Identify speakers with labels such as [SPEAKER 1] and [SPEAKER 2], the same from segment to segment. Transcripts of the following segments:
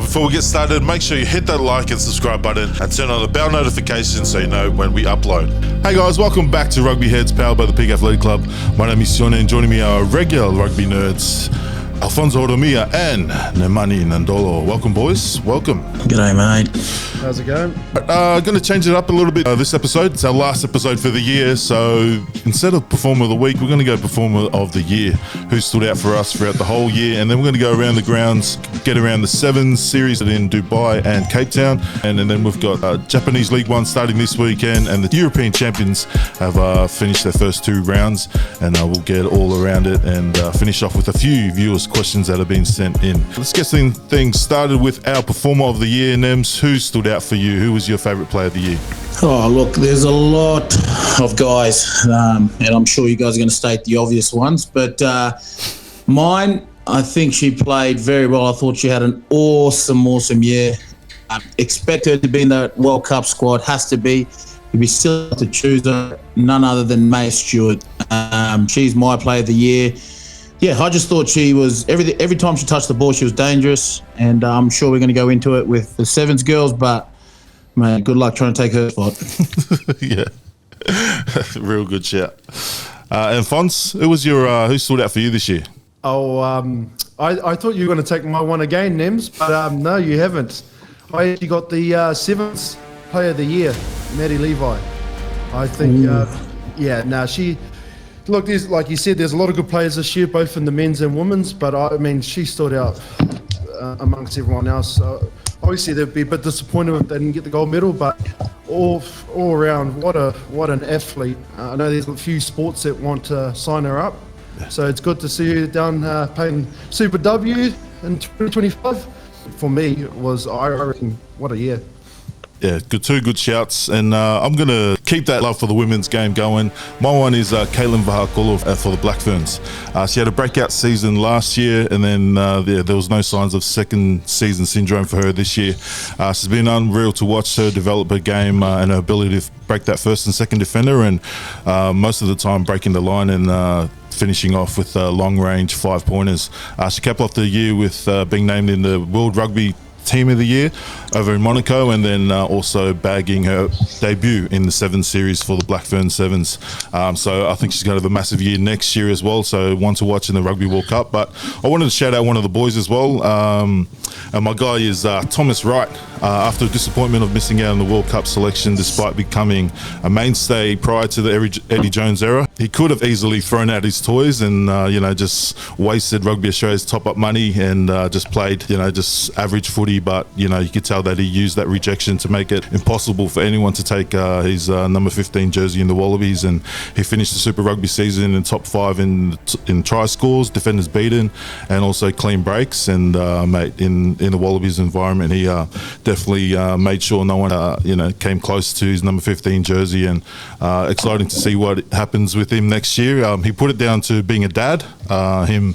[SPEAKER 1] before we get started, make sure you hit that like and subscribe button and turn on the bell notification so you know when we upload. Hey guys, welcome back to Rugby Heads, powered by the Pig Athletic Club. My name is Sione, and joining me are regular rugby nerds, Alfonso Oromia and Nemani Nandolo. Welcome, boys. Welcome.
[SPEAKER 2] G'day, mate.
[SPEAKER 3] How's it going?
[SPEAKER 1] Going to change it up a little bit this episode. It's our last episode for the year, so instead of Performer of the Week, we're going to go Performer of the Year, who stood out for us throughout the whole year, and then we're going to go around the grounds, get around the Sevens series in Dubai and Cape Town, and then we've got Japanese League One starting this weekend, and the European champions have finished their first two rounds, and we'll get all around it and finish off with a few viewers' questions that have been sent in. Let's get things started with our Performer of the Year. Nems, who stood out for you? Who was your favourite player of the year?
[SPEAKER 2] Oh, look, there's a lot of guys, and I'm sure you guys are going to state the obvious ones, but mine, I think she played very well. I thought she had an awesome year. I expect her to be in the World Cup squad. Has to be. You'd be silly to choose her, none other than May Stewart. She's my player of the year. Yeah, I just thought she was, every time she touched the ball, she was dangerous, and I'm sure we're going to go into it with the Sevens girls, but, man, good luck trying to take her spot.
[SPEAKER 1] Yeah, real good shout. And Fons, who stood out for you this year?
[SPEAKER 3] Oh, I thought you were going to take my one again, Nems, but no, you haven't. I actually got the Sevens player of the year, Maddie Levi. I think, she... Look, there's, like you said, there's a lot of good players this year, both in the men's and women's, but I mean, she stood out amongst everyone else. Obviously, they'd be a bit disappointed if they didn't get the gold medal, but all around, what an athlete. I know there's a few sports that want to sign her up, so it's good to see her down playing Super W in 2025. For me, I reckon, what a year.
[SPEAKER 1] Yeah, two good shouts, and I'm going to keep that love for the women's game going. My one is Caitlin Vahakulov for the Black Ferns. She had a breakout season last year, and then there was no signs of second season syndrome for her this year. She's been unreal to watch her develop her game and her ability to break that first and second defender, and most of the time breaking the line and finishing off with long-range 5-pointers. She capped off the year with being named in the World Rugby Team of the Year over in Monaco, and then also bagging her debut in the Sevens series for the Black Fern Sevens. So I think she's going to have a massive year next year as well, so one to watch in the Rugby World Cup. But I wanted to shout out one of the boys as well, and my guy is Thomas Wright. After a disappointment of missing out on the World Cup selection despite becoming a mainstay prior to the Eddie Jones era, he could have easily thrown out his toys and just wasted Rugby Australia's top-up money and just played just average footy. But you could tell that he used that rejection to make it impossible for anyone to take his number 15 jersey in the Wallabies, and he finished the Super Rugby season in top 5 in try scores, defenders beaten, and also clean breaks. And in the Wallabies environment, he definitely made sure no one came close to his number 15 jersey, and exciting to see what happens with him next year. He put it down to being a dad, him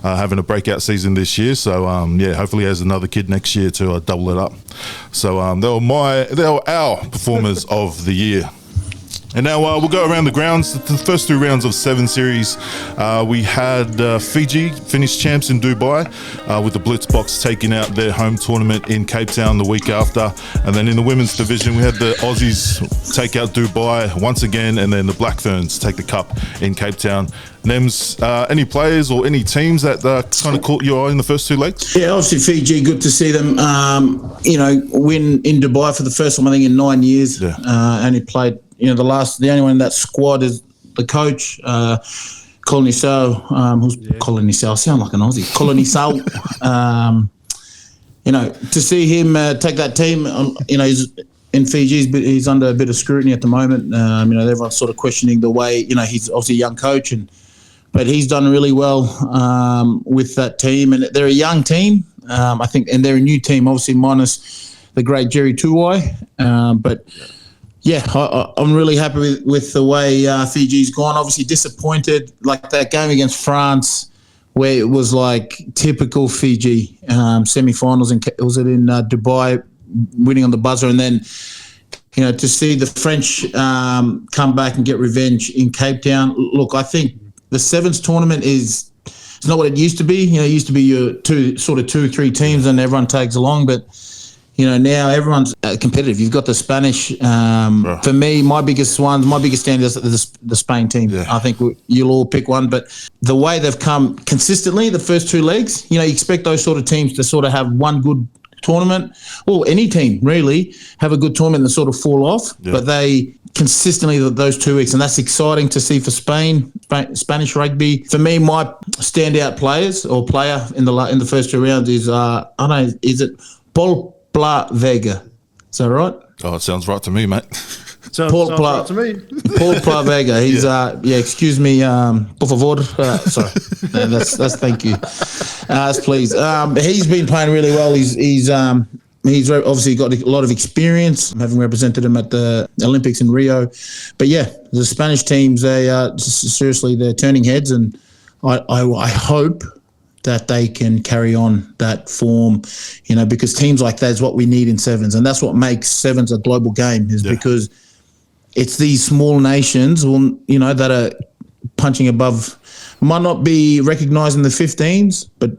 [SPEAKER 1] having a breakout season this year, so hopefully he has another kid next year to double it up. So they were our performers of the year. And now we'll go around the grounds. The first 2 rounds of 7 series, we had Fiji finish champs in Dubai, with the Blitzboks taking out their home tournament in Cape Town the week after. And then in the women's division, we had the Aussies take out Dubai once again, and then the Black Ferns take the cup in Cape Town. Nems, any players or any teams that kind of caught your eye in the first 2 legs?
[SPEAKER 2] Yeah, obviously Fiji, good to see them, win in Dubai for the first time, I think, in 9 years. Yeah. And he played, the only one in that squad is the coach, Colin Isao, Colin Isao, sound like an Aussie. Colin Isao. To see him take that team, he's in Fiji, he's under a bit of scrutiny at the moment. Everyone's sort of questioning the way, he's obviously a young coach, but he's done really well with that team. And they're a young team, I think, and they're a new team, obviously minus the great Jerry Tuwai. I'm really happy with the way Fiji's gone. Obviously disappointed, like that game against France, where it was like typical Fiji semi-finals. Was it in Dubai, winning on the buzzer, and then to see the French come back and get revenge in Cape Town. Look, I think the Sevens tournament is it's not what it used to be. You know, it used to be your two, 3 teams and everyone tags along, but now everyone's competitive. You've got the Spanish. For me, my biggest standout is the Spain team. Yeah. I think you'll all pick one, but the way they've come consistently, the first 2 legs, you expect those sort of teams to sort of have one good tournament, or any team really have a good tournament and sort of fall off. Yeah. But they consistently those 2 weeks, and that's exciting to see for Spain, Spanish rugby. For me, my standout player in the first 2 rounds is is it Paul Vega? Is that right?
[SPEAKER 1] Oh, it sounds right to me, mate.
[SPEAKER 3] Sounds right to me.
[SPEAKER 2] Paul Vega. He's excuse me, por favor. Sorry, that's thank you. Please. He's been playing really well. He's obviously got a lot of experience, having represented him at the Olympics in Rio. But yeah, the Spanish teams, they're turning heads, and I hope that they can carry on that form, because teams like that is what we need in sevens. And that's what makes sevens a global game, because it's these small nations, that are punching above, might not be recognised in the 15s, but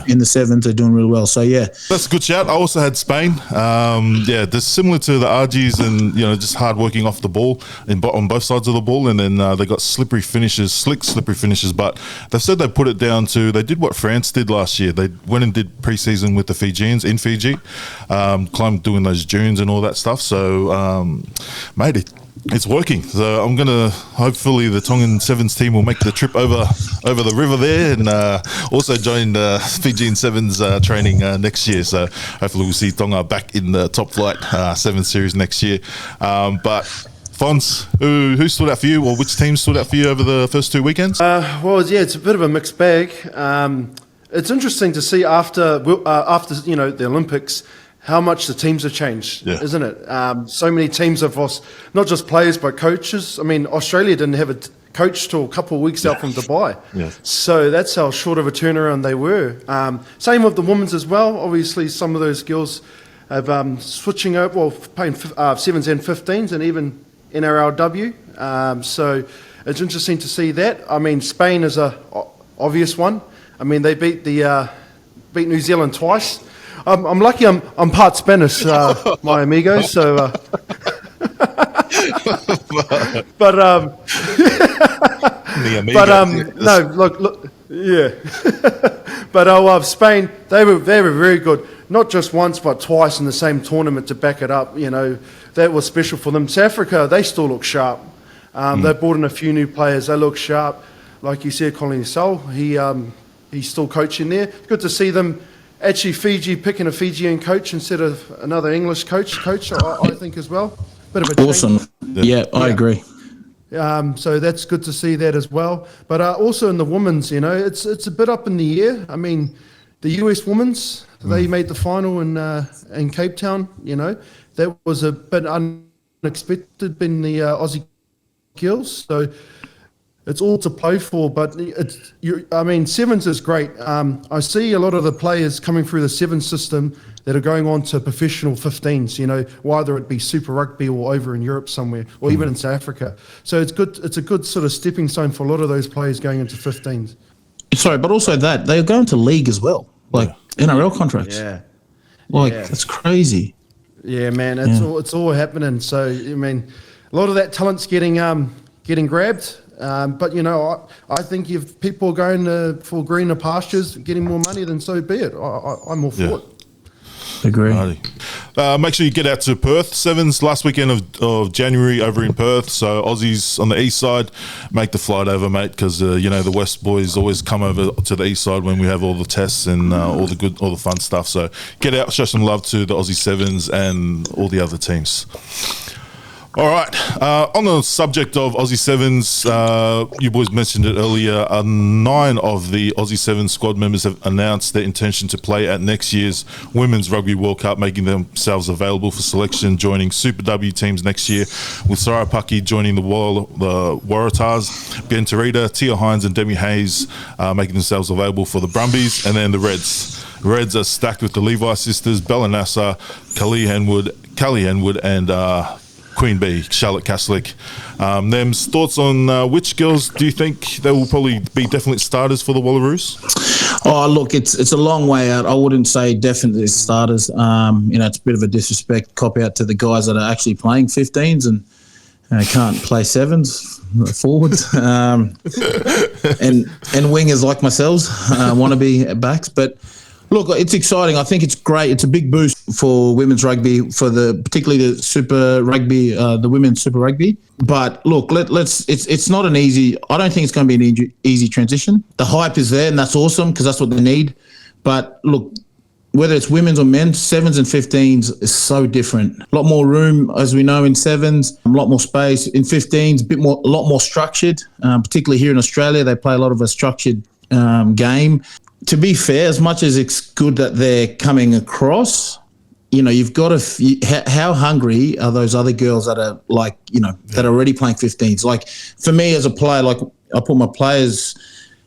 [SPEAKER 2] in the sevens they're doing really well. So yeah,
[SPEAKER 1] that's a good shout. I also had Spain. They're similar to the RGs, and just hard working off the ball on both sides of the ball, and then they got slick slippery finishes. But they've said they put it down to, they did what France did last year. They went and did pre-season with the Fijians in Fiji, climbed doing those dunes and all that stuff. So it's working. So I'm gonna, hopefully the Tongan Sevens team will make the trip over the river there, and also join the Fijian Sevens training next year. So hopefully we'll see Tonga back in the top flight Sevens series next year. But Fons, who stood out for you, or which team stood out for you over the first 2 weekends?
[SPEAKER 3] It's a bit of a mixed bag. It's interesting to see after the Olympics, how much the teams have changed, isn't it? So many teams have lost, not just players, but coaches. I mean, Australia didn't have a coach till a couple of weeks out from Dubai. So that's how short of a turnaround they were. Same with the women's as well. Obviously, some of those girls have switching over, playing sevens and 15s, and even NRLW. So it's interesting to see that. I mean, Spain is a obvious one. I mean, they beat New Zealand twice. I'm lucky I'm part Spanish, my amigo, so but Spain, they were very good, not just once but twice in the same tournament to back it up. That was special for them. South Africa, they still look sharp. They brought in a few new players. They look sharp, like you said, Colin Sol. He's still coaching there. Good to see them. Actually, Fiji picking a Fijian coach instead of another English coach, I think as well. Bit of a
[SPEAKER 2] awesome. Yeah, I agree.
[SPEAKER 3] So that's good to see that as well. But also in the women's, it's a bit up in the air. I mean, the US women's, they made the final in Cape Town. That was a bit unexpected, being the Aussie girls. So it's all to play for, but sevens is great. I see a lot of the players coming through the sevens system that are going on to professional 15s, whether it be Super Rugby or over in Europe somewhere, or even in South Africa. So it's good. It's a good sort of stepping stone for a lot of those players going into 15s.
[SPEAKER 2] Sorry, but also that they're going to league as well, like NRL contracts. That's crazy.
[SPEAKER 3] Yeah, man, it's all happening. So I mean, a lot of that talent's getting grabbed. But I think if people are going for greener pastures, getting more money, then so be it. I'm all for it.
[SPEAKER 2] Agree.
[SPEAKER 1] Make sure you get out to Perth. Sevens last weekend of January over in Perth. So Aussies on the east side, make the flight over, mate, because the West boys always come over to the east side when we have all the tests and all the fun stuff. So get out, show some love to the Aussie Sevens and all the other teams. All right. On the subject of Aussie Sevens, you boys mentioned it earlier. 9 of the Aussie Sevens squad members have announced their intention to play at next year's Women's Rugby World Cup, making themselves available for selection, joining Super W teams next year, with Sarah Paki joining the Waratahs, Ben Tarita, Tia Hines and Demi Hayes making themselves available for the Brumbies, and then the Reds. Reds are stacked with the Levi sisters, Bella Nasser, Callie Henwood and Queen Bee, Charlotte Caslick. Nem's thoughts on which girls do you think they will probably be definite starters for the Wallaroos?
[SPEAKER 2] Oh, look, it's a long way out. I wouldn't say definitely starters. It's a bit of a disrespect, cop out to the guys that are actually playing 15s and can't play 7s, forwards, and wingers like myself want to be backs. But look, it's exciting. I think it's great. It's a big boost for women's rugby, particularly the Super Rugby, the women's Super Rugby. But look, it's not an easy. I don't think it's going to be an easy transition. The hype is there, and that's awesome because that's what they need. But look, whether it's women's or men's, 7s and 15s is so different. A lot more room, as we know, in 7s, a lot more space. In 15s, a lot more structured, particularly here in Australia. They play a lot of a structured game. To be fair, as much as it's good that they're coming across, you've got to, how hungry are those other girls that are that are already playing 15s? Like for me as a player, like I put my players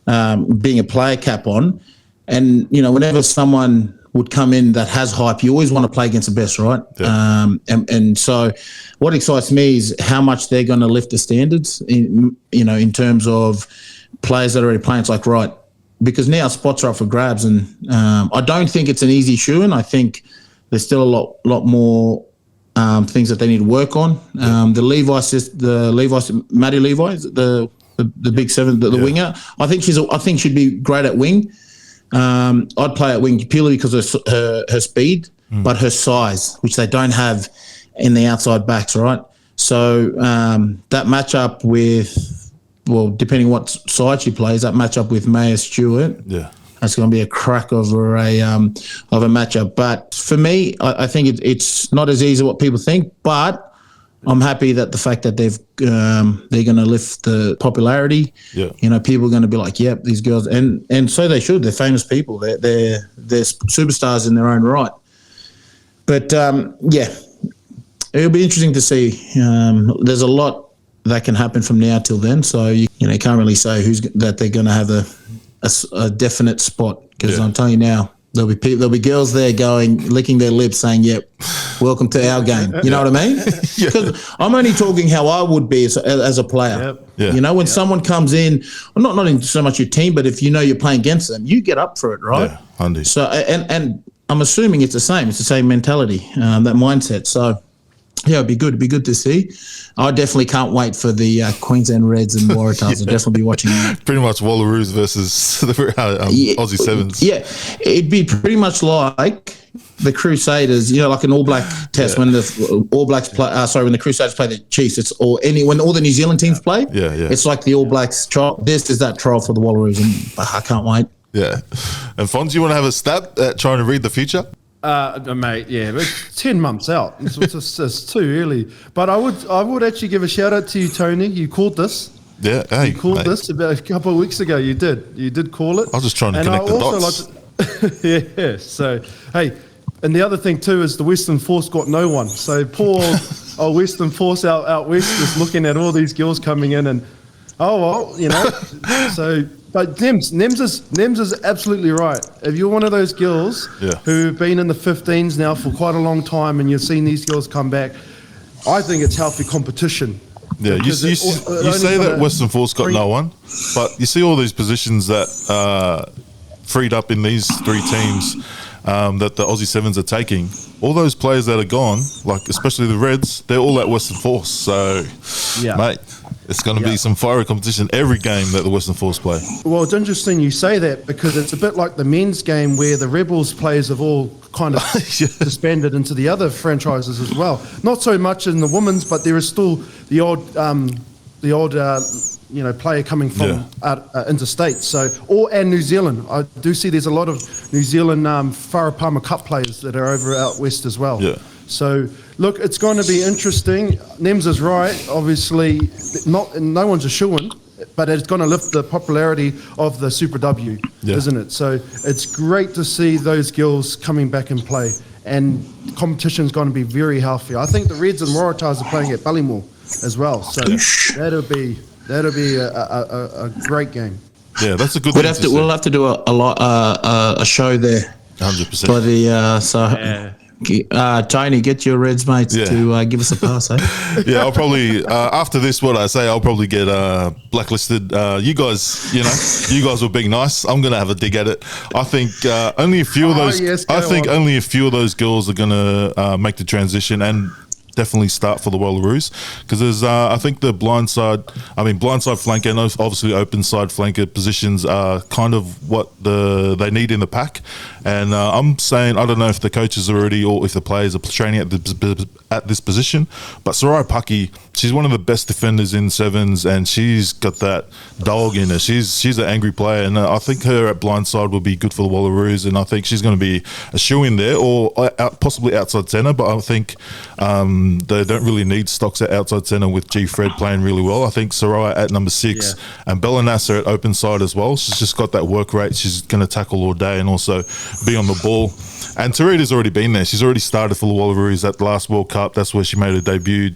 [SPEAKER 2] being a player cap on, and, whenever someone would come in that has hype, you always want to play against the best, right? Yeah. And so what excites me is how much they're going to lift the standards in terms of players that are already playing. It's like, right, because now spots are up for grabs, and I don't think it's an easy shoe-in. I think there's still a lot more things that they need to work on. The Maddie Levi, the big 7, the winger. I think she'd be great at wing. I'd play at wing purely because of her speed, but her size, which they don't have in the outside backs, right? So that matchup with, depending what side she plays, that matchup with Maya Stewart, that's going to be a crack of a matchup. But for me, I think it's not as easy as what people think, but I'm happy that the fact that they're going to lift the popularity. Yeah. People are going to be like, yep, these girls, and so they should. They're famous people. They're superstars in their own right. But it'll be interesting to see. There's a lot that can happen from now till then. So you can't really say that they're going to have a definite spot, because I'm telling you now, there'll be girls there licking their lips saying, yep, welcome to our game. You know what I mean? Because I'm only talking how I would be as a player. Yep. Yeah. When someone comes in, not in so much your team, but if you're playing against them, you get up for it, right?
[SPEAKER 1] Yeah, 100.
[SPEAKER 2] So, and I'm assuming it's the same. It's the same mentality, that mindset. So, yeah, it'd be good. It'd be good to see. I definitely can't wait for the Queensland Reds and Waratahs. I'll definitely be watching that.
[SPEAKER 1] Pretty much Wallaroos versus the Aussie Sevens.
[SPEAKER 2] Yeah, it'd be pretty much like the Crusaders, like an All Black test when the All Blacks play. When the Crusaders play the Chiefs, when all the New Zealand teams play.
[SPEAKER 1] Yeah.
[SPEAKER 2] It's like the All Blacks trial. This is that trial for the Wallaroos, and I can't wait.
[SPEAKER 1] Yeah, and Fonz, you want to have a stab at trying to read the future?
[SPEAKER 3] Mate, yeah, but 10 months out. It's too early. But I would actually give a shout out to you, Tony. You called this.
[SPEAKER 1] Yeah, hey,
[SPEAKER 3] you called this about a couple of weeks ago. You did call it.
[SPEAKER 1] I was just trying to connect the dots.
[SPEAKER 3] Yeah. So, hey, and the other thing too is the Western Force got no one. So poor old Western Force out west is looking at all these girls coming in, and so. But Nems is absolutely right. If you're one of those girls who've been in the 15s now for quite a long time and you've seen these girls come back, I think it's healthy competition.
[SPEAKER 1] Yeah, you say that Western Force got no one, but you see all these positions that freed up in these 3 teams that the Aussie Sevens are taking. All those players that are gone, like especially the Reds, they're all at Western Force. So, mate, it's going to be some fiery competition every game that the Western Force play.
[SPEAKER 3] Well, it's interesting you say that, because it's a bit like the men's game where the Rebels players have all kind of disbanded into the other franchises as well. Not so much in the women's, but there is still the odd player coming from interstate. So, and New Zealand. I do see there's a lot of New Zealand Farapama Cup players that are over out west as well. Yeah. So, look, it's going to be interesting. Nems is right. Obviously, no one's a shoo-in, but it's going to lift the popularity of the Super W, isn't it? So it's great to see those girls coming back in play, and competition's going to be very healthy. I think the Reds and Waratahs are playing at Ballymore as well, so that'll be a great game.
[SPEAKER 1] Yeah, that's a good.
[SPEAKER 2] We'll have to do a show there.
[SPEAKER 1] 100%.
[SPEAKER 2] But Tony, get your Reds mates to give us a pass, eh?
[SPEAKER 1] Yeah, I'll probably after this, what I say, I'll probably get blacklisted. You guys were being nice. I'm gonna have a dig at it. I think only a few of those. Only a few of those girls are gonna make the transition and definitely start for the Wallaroos, because there's I think the blindside flanker and obviously open side flanker positions are kind of what they need in the pack. And I'm saying, I don't know if the coaches are already or if the players are training at this position, but Sarai Paki, she's one of the best defenders in sevens, and she's got that dog in her. She's an angry player, and I think her at blindside will be good for the Wallaroos, and I think she's going to be a shoe-in there, or possibly outside centre, but I think they don't really need stocks at outside centre with G. Fred playing really well. I think Sarai at number 6 and Bella Nasser at open side as well. She's just got that work rate. She's going to tackle all day and also be on the ball. And Tarita's already been there. She's already started for the Wallaroos at the last World Cup. That's where she made her debut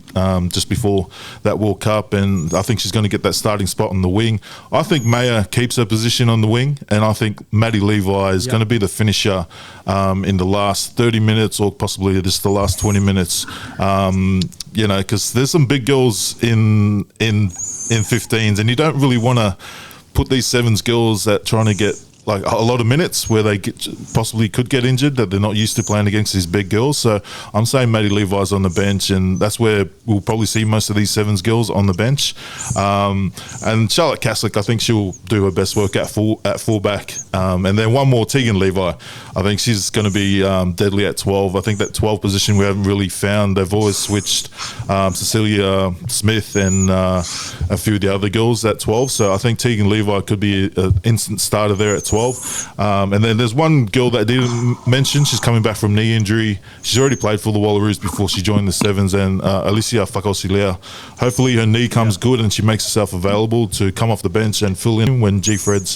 [SPEAKER 1] just before that World Cup. And I think she's going to get that starting spot on the wing. I think Maya keeps her position on the wing. And I think Maddie Levi is going to be the finisher in the last 30 minutes or possibly just the last 20 minutes. Because there's some big girls in 15s, and you don't really want to put these sevens girls that trying to get like a lot of minutes where they possibly could get injured, that they're not used to playing against these big girls. So I'm saying Maddie Levi's on the bench, and that's where we'll probably see most of these sevens girls on the bench. And Charlotte Caslick, I think she'll do her best work at fullback. And then one more, Tegan Levi. I think she's going to be deadly at 12. I think that 12 position we haven't really found. They've always switched Cecilia Smith and a few of the other girls at 12. So I think Tegan Levi could be an instant starter there at 12. And then there's one girl that I didn't mention. She's coming back from knee injury. She's already played for the Wallaroos before she joined the sevens, and Alicia Fakosilea. Hopefully her knee comes good and she makes herself available to come off the bench and fill in when G Fred's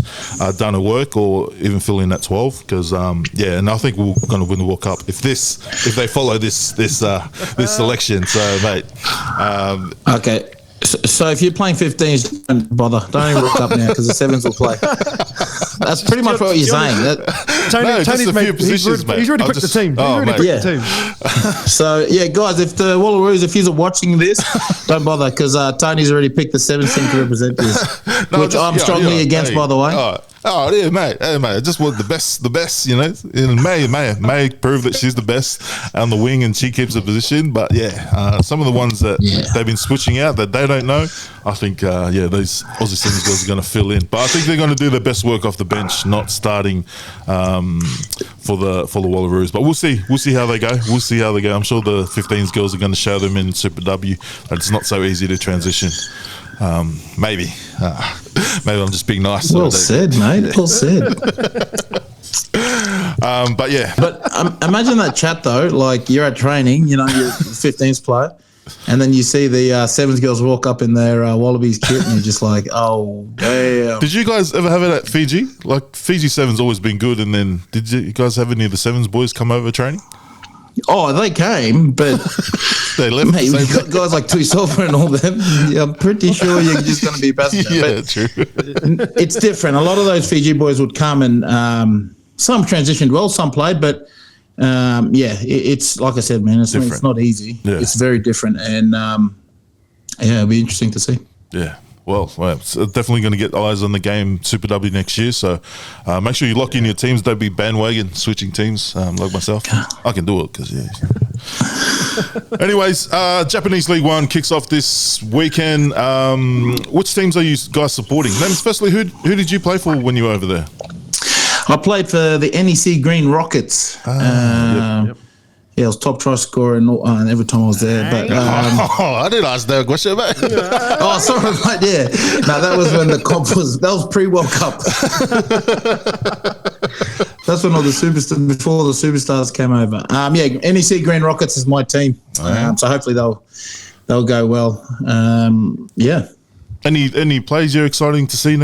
[SPEAKER 1] done her work, or even fill in at 12. Because and I think we're going to win the World Cup if they follow this selection. So mate,
[SPEAKER 2] okay. So if you're playing 15s, don't bother. Don't even rock up now, because the sevens will play. That's pretty much what you're saying.
[SPEAKER 3] Tony's
[SPEAKER 1] a few positions, mate.
[SPEAKER 3] He's already picked the team.
[SPEAKER 2] So, guys, if the Wallaroos, if you're watching this, don't bother, because Tony's already picked the sevens team to represent this, which I'm strongly against, by the way.
[SPEAKER 1] Oh, yeah, mate. Hey, mate. Just want the best, you know. And May proved that she's the best on the wing and she keeps her position. But, some of the ones that they've been switching out that they don't know, I think, these Aussie Sevens girls are going to fill in. But I think they're going to do their best work off the bench, not starting for the Wallaroos. But we'll see. We'll see how they go. I'm sure the 15s girls are going to show them in Super W that it's not so easy to transition. Maybe I'm just being nice.
[SPEAKER 2] Well said, mate. Well said. But imagine that chat though. Like, you're at training, you know, you're a 15s player, and then you see the sevens girls walk up in their Wallabies kit, and you're just like, oh damn.
[SPEAKER 1] Did you guys ever have it at Fiji? Like, Fiji sevens always been good, and then did you guys have any of the sevens boys come over training?
[SPEAKER 2] Oh, they came, but
[SPEAKER 1] they left.
[SPEAKER 2] Mate, we got guys like Tuisofa and all them. Yeah, I'm pretty sure you're just going to be a passenger.
[SPEAKER 1] Yeah, true.
[SPEAKER 2] It's different. A lot of those Fiji boys would come, and some transitioned well, some played, but it's like I said, man, it's not easy. Yeah. It's very different, and it'll be interesting to see.
[SPEAKER 1] Yeah. Well, it's definitely going to get eyes on the game Super W next year. So make sure you lock in your teams. Don't be bandwagon switching teams like myself. I can do it because Anyways, Japanese League One kicks off this weekend. Which teams are you guys supporting? Then, especially, who did you play for when you were over there?
[SPEAKER 2] I played for the NEC Green Rockets. Yep. Yeah, I was top try scorer every time I was there. But
[SPEAKER 1] I didn't ask that question, mate.
[SPEAKER 2] Oh, sorry, mate. Yeah, no, that was when the comp was. That was pre-World Cup. That's when all the superstars, before the superstars came over. NEC Green Rockets is my team. So hopefully they'll go well.
[SPEAKER 1] Any plays you're exciting to see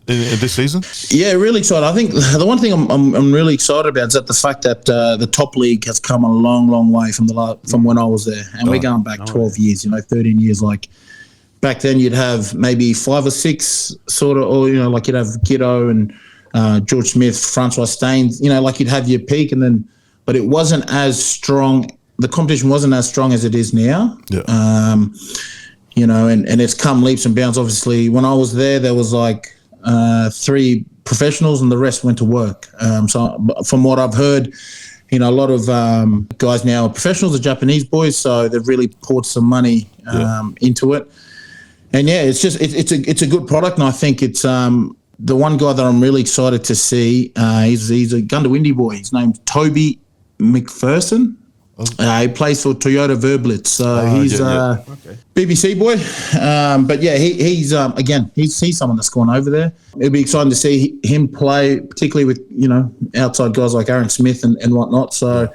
[SPEAKER 1] this season?
[SPEAKER 2] Yeah, really excited. I think the one thing I'm really excited about is that the fact that the top league has come a long, long way from when I was there, and we're going back 12 years, 13 years. Like, back then, you'd have maybe 5 or 6 sort of, or like you'd have Giddo and George Smith, Francois Staines. Like, you'd have your peak, and then but it wasn't as strong. The competition wasn't as strong as it is now.
[SPEAKER 1] Yeah.
[SPEAKER 2] You know, and it's come leaps and bounds. Obviously, when I was there was like 3 professionals and the rest went to work. So from what I've heard, you know, a lot of guys now are professionals, are Japanese boys, so they've really poured some money into it. And yeah, it's just it's a good product, and I think it's the one guy that I'm really excited to see. He's a Gundawindi boy. His name's Toby McPherson. He plays for Toyota Verblitz, so he's BBC boy. But yeah, he's again, he's someone that's gone over there. It'll be exciting to see him play, particularly with, you know, outside guys like Aaron Smith and whatnot. So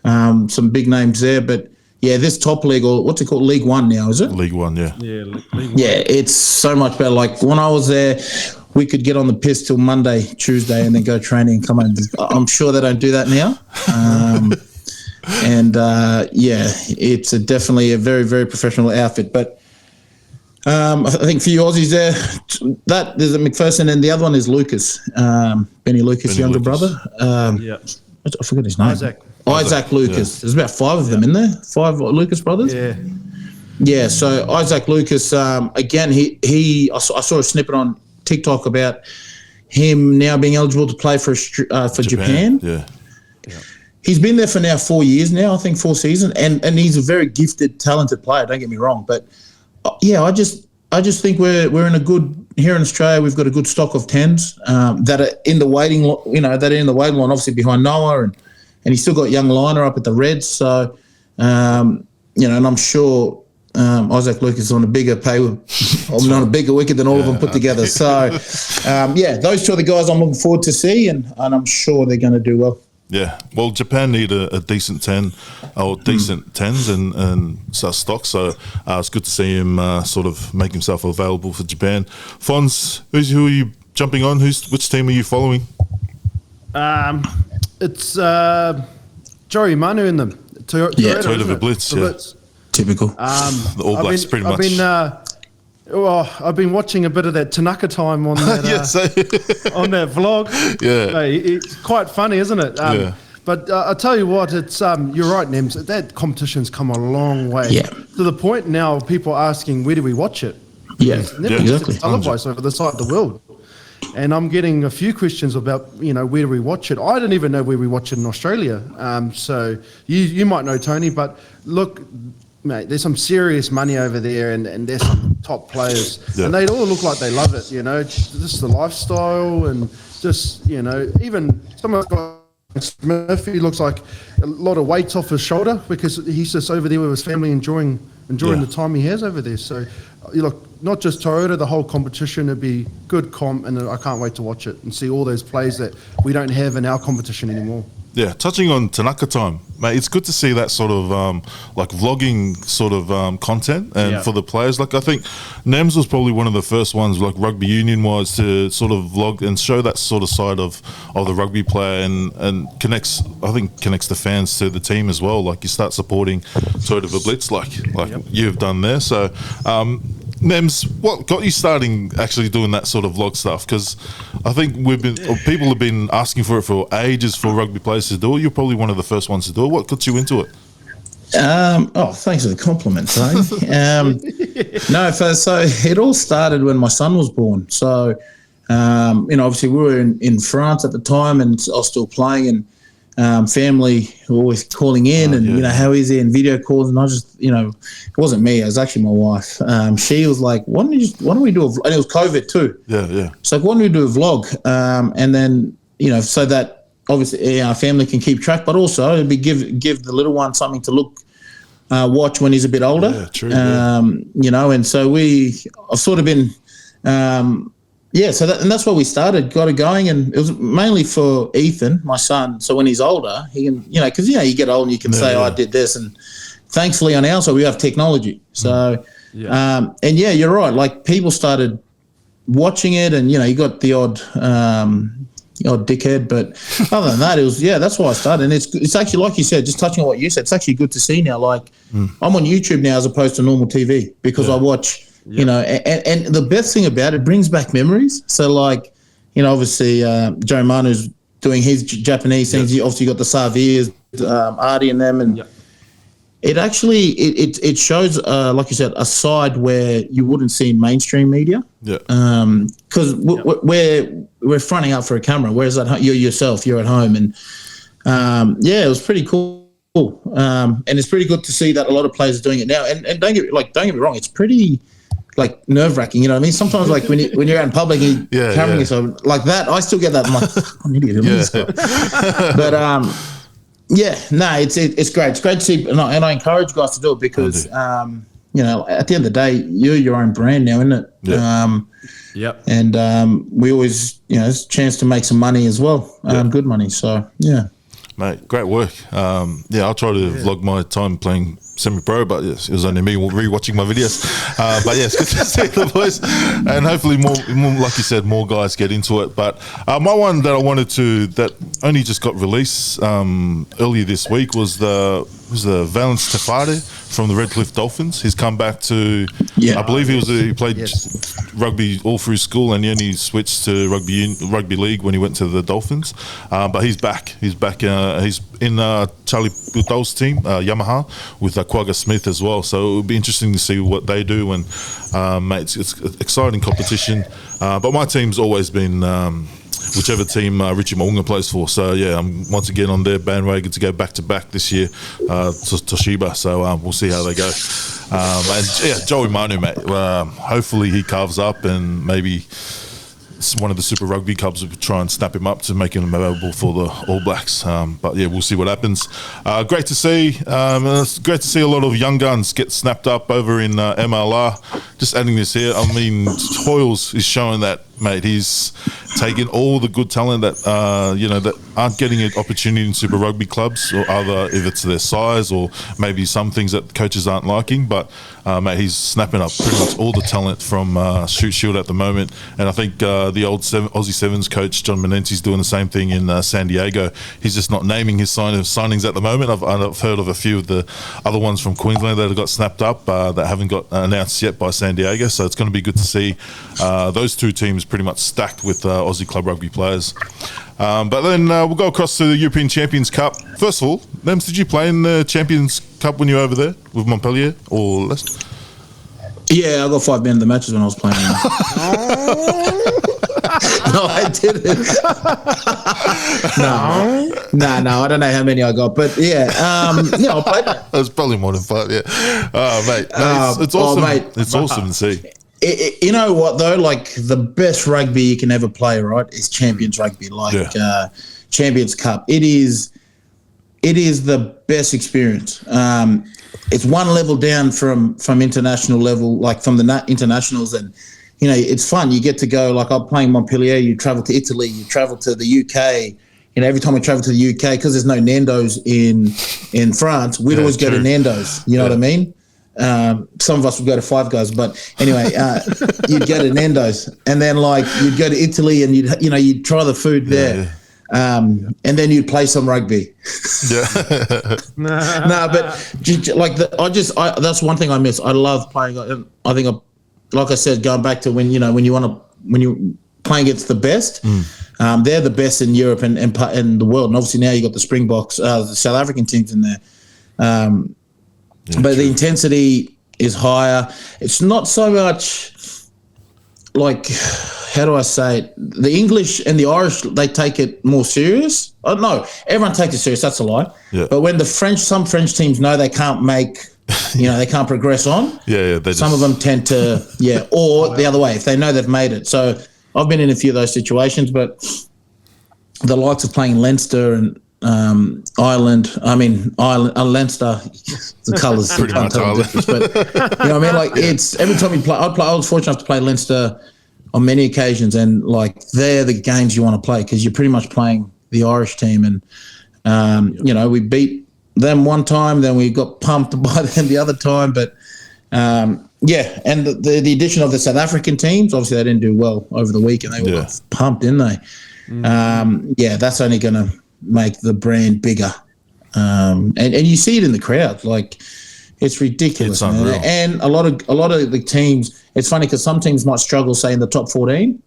[SPEAKER 2] some big names there. But yeah, this top league, or what's it called, League One now, is it?
[SPEAKER 1] League One, yeah.
[SPEAKER 3] Yeah,
[SPEAKER 2] Yeah, it's so much better. Like when I was there, we could get on the piss till Monday, Tuesday, and then go training and come home. I'm sure they don't do that now. And yeah, it's definitely a very, very professional outfit. But I think for you Aussies there, there's a McPherson, and the other one is Lucas, Benny Lucas' younger brother. I forgot his name. Isaac Lucas.
[SPEAKER 1] Yeah.
[SPEAKER 2] There's about 5 of them in there. 5 Lucas brothers.
[SPEAKER 3] Yeah.
[SPEAKER 2] Yeah. So Isaac Lucas, again, I saw a snippet on TikTok about him now being eligible to play for Japan.
[SPEAKER 1] Yeah.
[SPEAKER 2] He's been there for now 4 years now, I think 4 seasons, and he's a very gifted, talented player. Don't get me wrong, but yeah, I just think we're in a good, here in Australia. We've got a good stock of 10s that are in the waiting, you know, that are in the waiting line, obviously behind Noah, and he's still got young Liner up at the Reds. So you know, and I'm sure Isaac Lucas is on a bigger on a bigger wicket than all of them put together. So yeah, those 2 are the guys I'm looking forward to see, and I'm sure they're going to do well.
[SPEAKER 1] Yeah, well, Japan need a decent 10 or decent 10s and stock, so it's good to see him sort of make himself available for Japan. Fons, who are you jumping on? Which team are you following?
[SPEAKER 3] It's Joey Manu in them.
[SPEAKER 1] Toyota Blitz, yeah.
[SPEAKER 2] Typical.
[SPEAKER 1] The All Blacks, pretty much.
[SPEAKER 3] I've been watching a bit of that Tanaka time on that on that vlog.
[SPEAKER 1] Yeah,
[SPEAKER 3] it's quite funny, isn't it?
[SPEAKER 1] Yeah.
[SPEAKER 3] But I tell you what, it's you're right, Nems. That competition's come a long way.
[SPEAKER 2] Yeah.
[SPEAKER 3] To the point now, people are asking, where do we watch it?
[SPEAKER 2] Yeah,
[SPEAKER 3] exactly. Televised over the side of the world. And I'm getting a few questions about, you know, where do we watch it? I didn't even know where we watch it in Australia. So you might know, Tony, but look, mate, there's some serious money over there, and there's some top players, and they all look like they love it. You know, just the lifestyle, and just, you know, even some of the guys, Smith, he looks like a lot of weights off his shoulder because he's just over there with his family enjoying the time he has over there. So you look, not just Toyota, the whole competition would be good comp, and I can't wait to watch it and see all those plays that we don't have in our competition anymore.
[SPEAKER 1] Yeah, touching on Tanaka time, mate, it's good to see that sort of like vlogging sort of content and for the players. Like I think Nems was probably one of the first ones, like rugby union wise, to sort of vlog and show that sort of side of the rugby player, and connects the fans to the team as well. Like you start supporting Toyota Blitz like you've done there. So Nems, what got you starting actually doing that sort of vlog stuff? Because I think people have been asking for it for ages for rugby players to do it. You're probably one of the first ones to do it. What got you into it?
[SPEAKER 2] Thanks for the compliment, Tony. No, so it all started when my son was born. So, you know, obviously we were in France at the time, and I was still playing, and family were always calling in, and you know, how is he, and video calls, and I just, you know, it wasn't me, it was actually my wife. She was like, why don't we do a vlog? And it was COVID too. Yeah. So why don't we do a vlog? And then, you know, so that obviously our family can keep track, but also it'd be give the little one something to watch when he's a bit older.
[SPEAKER 1] Yeah, true.
[SPEAKER 2] You know, and so I've sort of been, so that's why we got it going, and it was mainly for Ethan, my son. So when he's older, he can, you know, because you know, you get old and you can say, I did this, and thankfully on our side we have technology. So, and yeah, you're right. Like people started watching it, and you know, you got the odd dickhead, but other than that, it was that's why I started. And it's actually, like you said, just touching on what you said, it's actually good to see now. Like I'm on YouTube now as opposed to normal TV because I watch. You know, and the best thing about it brings back memories. So, like, you know, obviously Joe Manu's doing his Japanese things. You obviously got the Savirs Artie and them, and it actually it shows, like you said, a side where you wouldn't see in mainstream media.
[SPEAKER 1] Yeah.
[SPEAKER 2] Because we're fronting up for a camera, whereas you're yourself, you're at home, and it was pretty cool. And it's pretty good to see that a lot of players are doing it now. And don't get me wrong, it's pretty like nerve-wracking, you know what I mean? Sometimes like when you're out in public and you're carrying yourself like that, I still get that. I'm like, I'm an idiot. But it's great. It's great to see, and I encourage guys to do it because you know, at the end of the day, you're your own brand now, isn't it?
[SPEAKER 1] Yeah.
[SPEAKER 2] And we always, you know, it's a chance to make some money as well, good money. So yeah.
[SPEAKER 1] Mate, great work. I'll try to vlog my time playing semi-pro, but yes, it was only me re-watching my videos. But yes, good to see the boys, and hopefully more, like you said, more guys get into it. But my one that I wanted to, that only just got released earlier this week was the Valence Tefade from the Redcliffe Dolphins. He's come back to, I believe he played rugby all through school, and he only switched to rugby league when he went to the Dolphins. But he's back. He's back. He's in Charlie Goodall's team, Yamaha, with Quagga Smith as well. So it would be interesting to see what they do. And mate, it's exciting competition. But my team's always been whichever team Richie Maunga plays for. So yeah, I'm once again on their bandwagon to go back to back this year to Toshiba. So we'll see how they go. And yeah, Joey Manu, mate. Hopefully he carves up, and maybe one of the Super Rugby clubs will try and snap him up to make him available for the All Blacks. But yeah, we'll see what happens. Great to see. It's great to see a lot of young guns get snapped up over in MLR. Just adding this here, I mean, Hoyles is showing that, mate. He's taking all the good talent that that aren't getting an opportunity in Super Rugby clubs, or other, if it's their size or maybe some things that coaches aren't liking. But mate, he's snapping up pretty much all the talent from Shoot Shield at the moment. And I think the old Aussie Sevens coach John Menente's doing the same thing in San Diego. He's just not naming his signings at the moment. I've heard of a few of the other ones from Queensland that have got snapped up that haven't got announced yet by San Diego. So it's going to be good to see those two teams pretty much stacked with Aussie club rugby players. But then we'll go across to the European Champions Cup. First of all, Nems, did you play in the Champions Cup when you were over there with Montpellier or Leicester?
[SPEAKER 2] Yeah, I got 5 men of the matches when I was playing. No, I didn't. No, I don't know how many I got, but yeah, I played that.
[SPEAKER 1] It was probably more than 5, yeah. Oh, mate, it's awesome. Mate, it's awesome to see.
[SPEAKER 2] You know what though? Like the best rugby you can ever play, right, is Champions Rugby, Champions Cup. It is the best experience. It's one level down from international level, like from the internationals, and you know it's fun. You get to go, like I'm playing Montpellier. You travel to Italy, you travel to the UK. You know, every time we travel to the UK, because there's no Nando's in France, we'd always go to Nando's. You know what I mean? Some of us would go to Five Guys, but anyway, you'd go to Nando's, and then like you'd go to Italy, and you'd try the food there, and then you'd play some rugby. But like that's one thing I miss. I love playing. I think, like I said, going back to when you're playing against the best. They're the best in Europe and the world, and obviously now you got the Springboks, the South African teams in there. But the intensity is higher. It's not so much like, how do I say it? The English and the Irish, they take it more serious. Oh, no, everyone takes it serious. That's a lie. Yeah. But when some French teams know they can't make, they can't progress on. Some of them tend to, or the other way, if they know they've made it. So I've been in a few of those situations, but the likes of playing Leinster and Leinster, the colours
[SPEAKER 1] pretty much
[SPEAKER 2] difference, but you know what I mean. Like it's every time you play. I was fortunate enough to play Leinster on many occasions, and like they're the games you want to play because you're pretty much playing the Irish team, and we beat them one time, then we got pumped by them the other time, but and the addition of the South African teams, obviously they didn't do well over the week, and they were pumped, didn't they? That's only going to make the brand bigger, and you see it in the crowd. Like it's ridiculous,
[SPEAKER 1] it's
[SPEAKER 2] man. And a lot of the teams. It's funny because some teams might struggle, say in the top 14,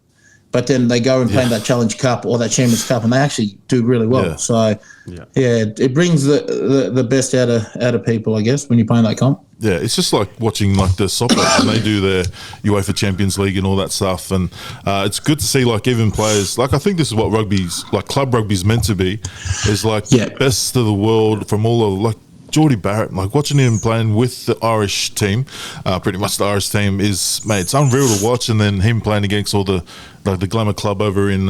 [SPEAKER 2] but then they go and play in that Challenge Cup or that Champions Cup, and they actually do really well.
[SPEAKER 1] Yeah.
[SPEAKER 2] So, it brings the best out of people, I guess, when you're playing that comp.
[SPEAKER 1] Yeah, it's just like watching like the soccer and they do their UEFA Champions League and all that stuff, and it's good to see like even players like I think this is what rugby's like club rugby's meant to be, is like the best of the world from all of like Geordie Barrett, like watching him playing with the Irish team, pretty much the Irish team is, mate, it's unreal to watch, and then him playing against all the glamour club over in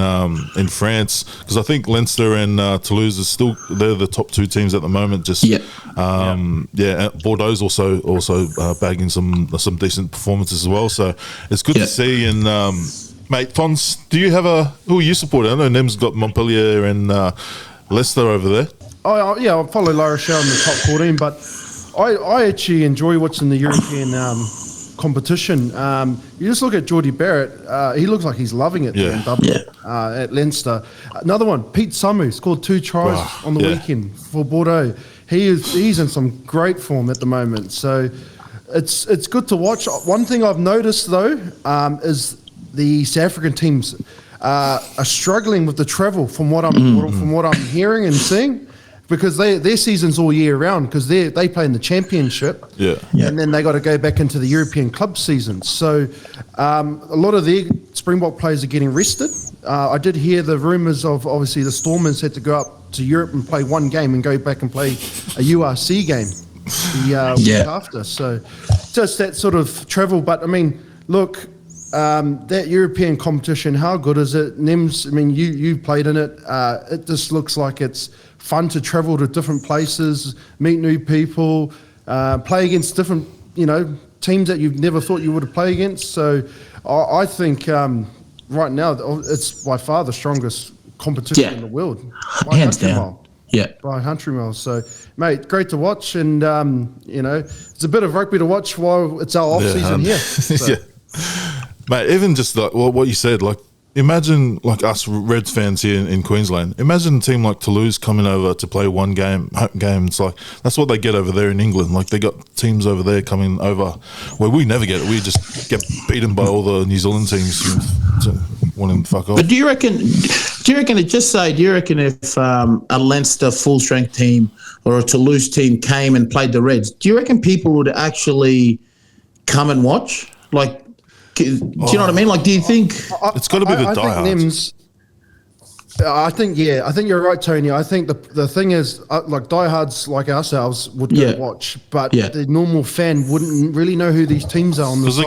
[SPEAKER 1] France, because I think Leinster and Toulouse are still, they're the top two teams at the moment. Just Bordeaux's also bagging some decent performances as well. So it's good to see. And mate, Fons, do you have who are you supporting? I know Nem's got Montpellier and Leicester over there.
[SPEAKER 3] Oh yeah, I follow La Rochelle in the top 14, but I actually enjoy watching the European competition. You just look at Geordie Barrett; he looks like he's loving it in Dublin at Leinster. Another one, Pete Samu scored 2 tries on the weekend for Bordeaux. He's in some great form at the moment, so it's good to watch. One thing I've noticed though is the South African teams are struggling with the travel from what I'm hearing and seeing. Because their season's all year round, because they play in the championship, and then they got to go back into the European club season. So a lot of the Springbok players are getting rested. I did hear the rumours of obviously the Stormers had to go up to Europe and play one game and go back and play a URC game the week after. So just that sort of travel. But I mean, look, that European competition, how good is it? Nems, I mean, you played in it. It just looks like it's fun to travel to different places, meet new people, play against different, teams that you've never thought you would have played against. So I think right now it's by far the strongest competition in the world.
[SPEAKER 2] Hands down.
[SPEAKER 3] By country miles. So, mate, great to watch, and it's a bit of rugby to watch while it's our off season here. So.
[SPEAKER 1] Mate, even just like what you said, like imagine like us Reds fans here in Queensland. Imagine a team like Toulouse coming over to play one home game. It's like that's what they get over there in England. Like they got teams over there coming over where we never get it. We just get beaten by all the New Zealand teams wanting to fuck off.
[SPEAKER 2] But do you reckon if a Leinster full strength team or a Toulouse team came and played the Reds, do you reckon people would actually come and watch? Like, do you know what I mean? Like, do you think
[SPEAKER 1] it's got to be the diehards?
[SPEAKER 3] I think you're right, Tony. I think the thing is, like diehards like ourselves would go watch, but the normal fan wouldn't really know who these teams are. Because they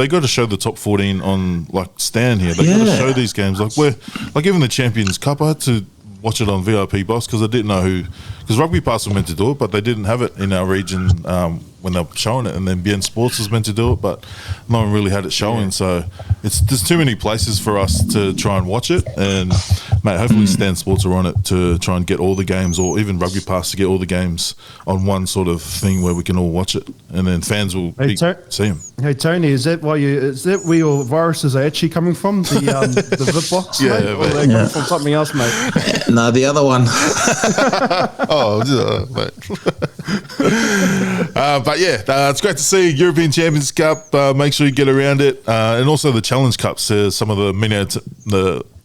[SPEAKER 1] got to show the top 14 on like Stan here. They got to show these games. Like even the Champions Cup, I had to watch it on VIP Box because I didn't know who. Because Rugby Pass were meant to do it, but they didn't have it in our region when they were showing it. And then BN Sports was meant to do it, but no one really had it showing. So there's too many places for us to try and watch it. And mate, hopefully Stan Sports are on it to try and get all the games, or even Rugby Pass to get all the games on one sort of thing where we can all watch it, and then fans will see them.
[SPEAKER 3] Hey Tony, is that where your viruses are actually coming from? The VIP Box, mate? Or are they coming from something else, mate?
[SPEAKER 2] No, the other one.
[SPEAKER 1] Mate. But yeah, it's great to see European Champions Cup. Make sure you get around it, and also the Challenge Cups. Some of the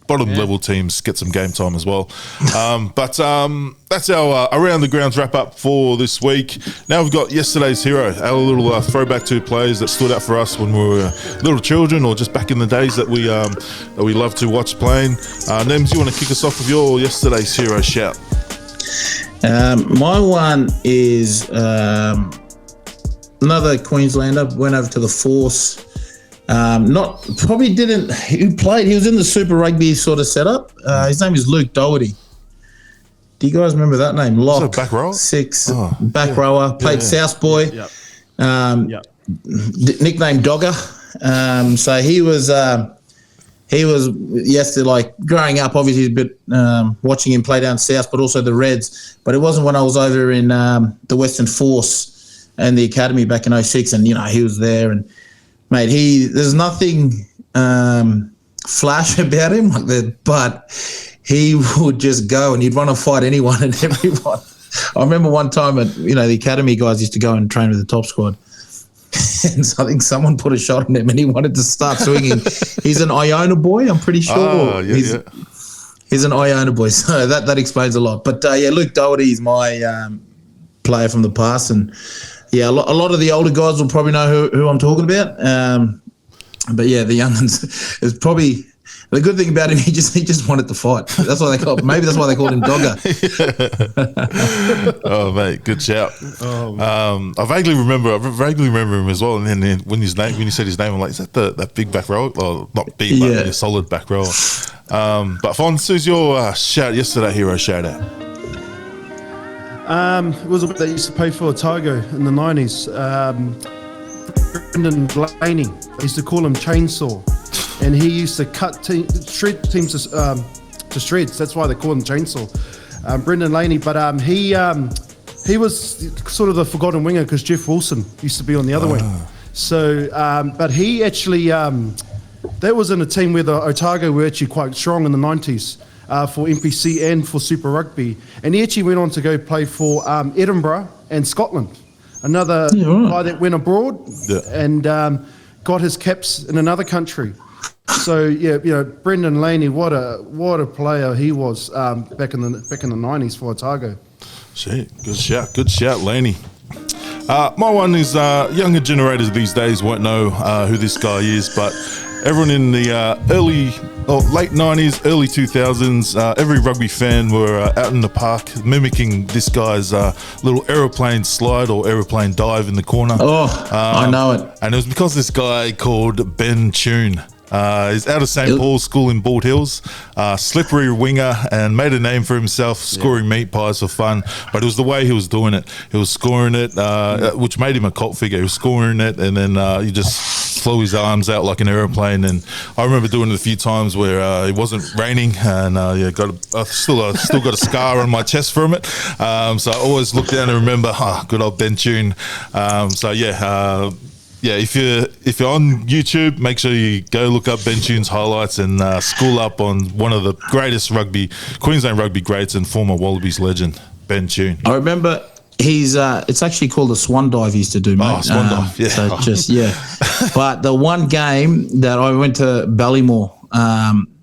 [SPEAKER 1] bottom level teams get some game time as well. But that's our Around the Grounds wrap up for this week. Now we've got yesterday's hero, our little throwback to players that stood out for us when we were little children, or just back in the days that we loved to watch playing. Nems, you want to kick us off with your yesterday's hero shout?
[SPEAKER 2] My one is another Queenslander. Went over to the Force. He was in the Super Rugby sort of setup. His name is Luke Doherty. Do you guys remember that name? Lock,
[SPEAKER 1] back rower?
[SPEAKER 2] Back rower, played South Boy. Nicknamed Dogger. So he was yesterday, like growing up, obviously a bit watching him play down south, but also the Reds. But it wasn't when I was over in the Western Force and the academy back in 06, and he was there. And mate, there's nothing flash about him like that, but he would just go and he'd want to fight anyone and everyone. I remember one time at the academy guys used to go and train with the top squad. weekends. I think someone put a shot on him and he wanted to start swinging. He's an Iona boy, I'm pretty sure.
[SPEAKER 1] Oh, yeah,
[SPEAKER 2] He's an Iona boy, so that explains a lot. But, Luke Doherty is my player from the past. And, a lot of the older guys will probably know who I'm talking about. But, the young ones is probably – the good thing about him, he just wanted to fight. That's why they called him Dogger.
[SPEAKER 1] Oh, mate, good shout. I vaguely remember him as well. And then when you said his name, I'm like, is that that big back row? Well, not big, but a solid back row. But Fons, who's your shout yesterday? Hero shout out.
[SPEAKER 3] It was a bit that used to play for Otago in the 90s. Brendan Blaney. They used to call him Chainsaw. And he used to shred teams to shreds. That's why they call him Chainsaw. Brendan Laney. But he was sort of the forgotten winger because Jeff Wilson used to be on the other wing. So, but he actually, that was in a team where the Otago were actually quite strong in the 90s for NPC and for Super Rugby. And he actually went on to go play for Edinburgh and Scotland. Another guy that went abroad and got his caps in another country. So Brendan Laney, what a player he was back in the 90s for Otago.
[SPEAKER 1] Shit, good shout, Laney. My one is younger generators these days won't know who this guy is, but everyone in the late 90s, early 2000s, every rugby fan were out in the park mimicking this guy's little aeroplane slide or aeroplane dive in the corner.
[SPEAKER 2] I know it.
[SPEAKER 1] And it was because this guy called Ben Tune. He's out of St. Paul's School in Bald Hills, slippery winger, and made a name for himself scoring meat pies for fun. But it was the way he was doing it. He was scoring it, which made him a cult figure. He was scoring it, and then he just flew his arms out like an aeroplane. And I remember doing it a few times where it wasn't raining, and still got a scar on my chest from it. So I always look down and remember, good old Ben Tune. If you're on YouTube, make sure you go look up Ben Tune's highlights and school up on one of the greatest Queensland rugby greats and former Wallabies legend, Ben Tune.
[SPEAKER 2] I remember it's actually called a swan dive he used to do, mate.
[SPEAKER 1] Oh, swan dive,
[SPEAKER 2] So But the one game that I went to Ballymore,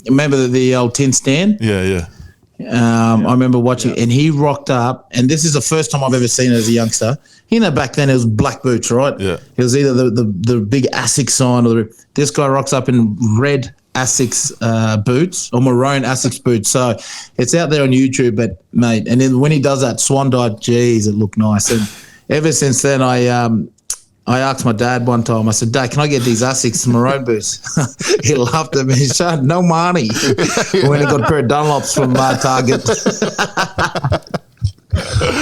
[SPEAKER 2] remember the old tin stand?
[SPEAKER 1] Yeah.
[SPEAKER 2] I remember watching, and he rocked up, and this is the first time I've ever seen it as a youngster. Back then it was black boots, right?
[SPEAKER 1] Yeah.
[SPEAKER 2] It was either the big ASICS sign or this guy rocks up in red ASICS boots or maroon ASICS boots. So it's out there on YouTube, but mate, and then when he does that swan dive, geez, it looked nice. And ever since then, I asked my dad one time, I said, Dad, can I get these ASICS maroon boots? He laughed at me. He said, no money. When he got a pair of Dunlops from Target.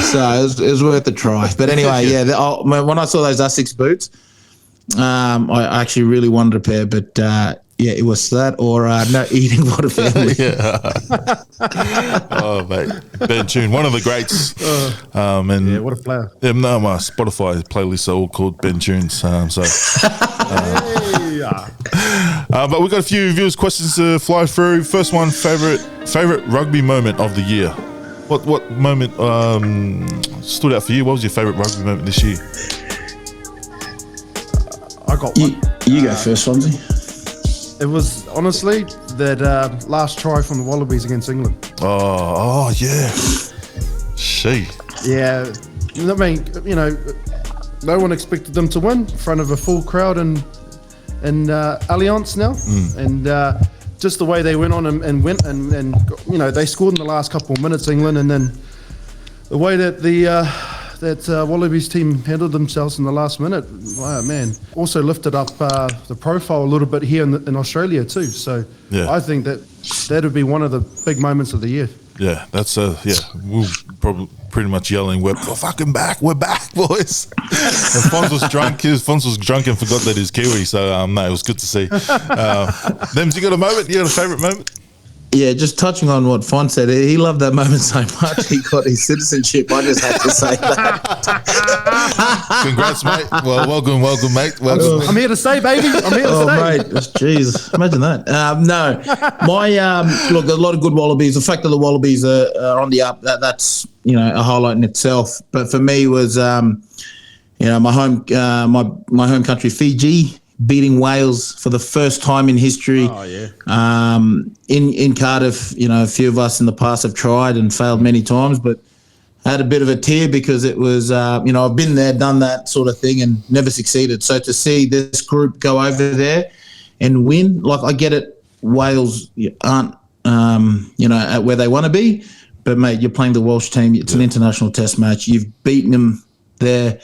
[SPEAKER 2] So it was worth a try. But anyway, when I saw those ASICS boots, I actually really wanted a pair, but it was that or no eating for the family.
[SPEAKER 1] Oh, mate. Ben Tune, one of the greats.
[SPEAKER 3] What a player.
[SPEAKER 1] My Spotify playlists are all called Ben Tunes. But we've got a few viewers' questions to fly through. First one, favorite rugby moment of the year. What moment stood out for you? What was your favourite rugby moment this year?
[SPEAKER 3] I got one.
[SPEAKER 2] You go first, Fonzie.
[SPEAKER 3] It was honestly that last try from the Wallabies against England.
[SPEAKER 1] Oh yeah.
[SPEAKER 3] Yeah, I mean, no one expected them to win in front of a full crowd in Allianz now, and just the way they went on and went and they scored in the last couple of minutes, England, and then the way that the Wallabies team handled themselves in the last minute, wow, man, also lifted up the profile a little bit here in Australia too. So I think that would be one of the big moments of the year.
[SPEAKER 1] Yeah, that's we're probably pretty much yelling, "We're fucking back! We're back, boys!" And Fons was drunk. Fons was drunk and forgot that he's Kiwi. So no, it was good to see. Nems, you got a moment? You got a favourite moment?
[SPEAKER 2] Yeah, just touching on what Fon said, he loved that moment so much he got his citizenship. I just had to say that.
[SPEAKER 1] Congrats, mate. Well, welcome, mate. Welcome.
[SPEAKER 3] I'm here to stay, baby. I'm here to stay.
[SPEAKER 2] Mate, jeez, imagine that. No, my look, a lot of good Wallabies. The fact that the Wallabies are on the up, that's a highlight in itself. But for me was my home country, Fiji, beating Wales for the first time in history.
[SPEAKER 3] Oh, yeah.
[SPEAKER 2] In Cardiff, a few of us in the past have tried and failed many times, but had a bit of a tear because it was, I've been there, done that sort of thing and never succeeded. So to see this group go over there and win, like, I get it, Wales aren't, at where they want to be, but, mate, you're playing the Welsh team. It's an international test match. You've beaten them there.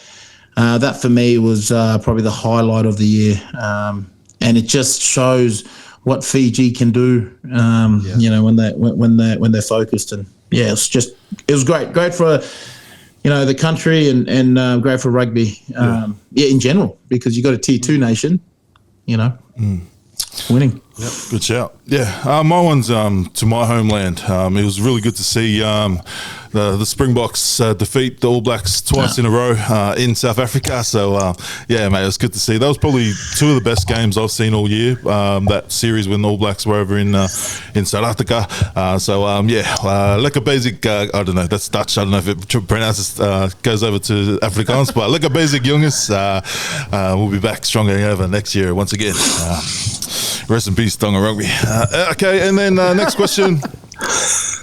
[SPEAKER 2] That, for me, was probably the highlight of the year. And it just shows what Fiji can do, when they're focused. And, it was great for, the country and great for rugby, in general, because you got a Tier 2 nation, winning.
[SPEAKER 1] Yep, good shout. Yeah, my one's to my homeland. It was really good to see the Springboks defeat the All Blacks twice in a row in South Africa. So, mate, it was good to see. That was probably two of the best games I've seen all year, that series when the All Blacks were over in South Africa. Lekker basic, I don't know, that's Dutch. I don't know if it pronounces, goes over to Afrikaans, but lekker basic jongens. We'll be back stronger than ever next year once again. Rest in peace, Tonga Rugby. Okay, and then next question.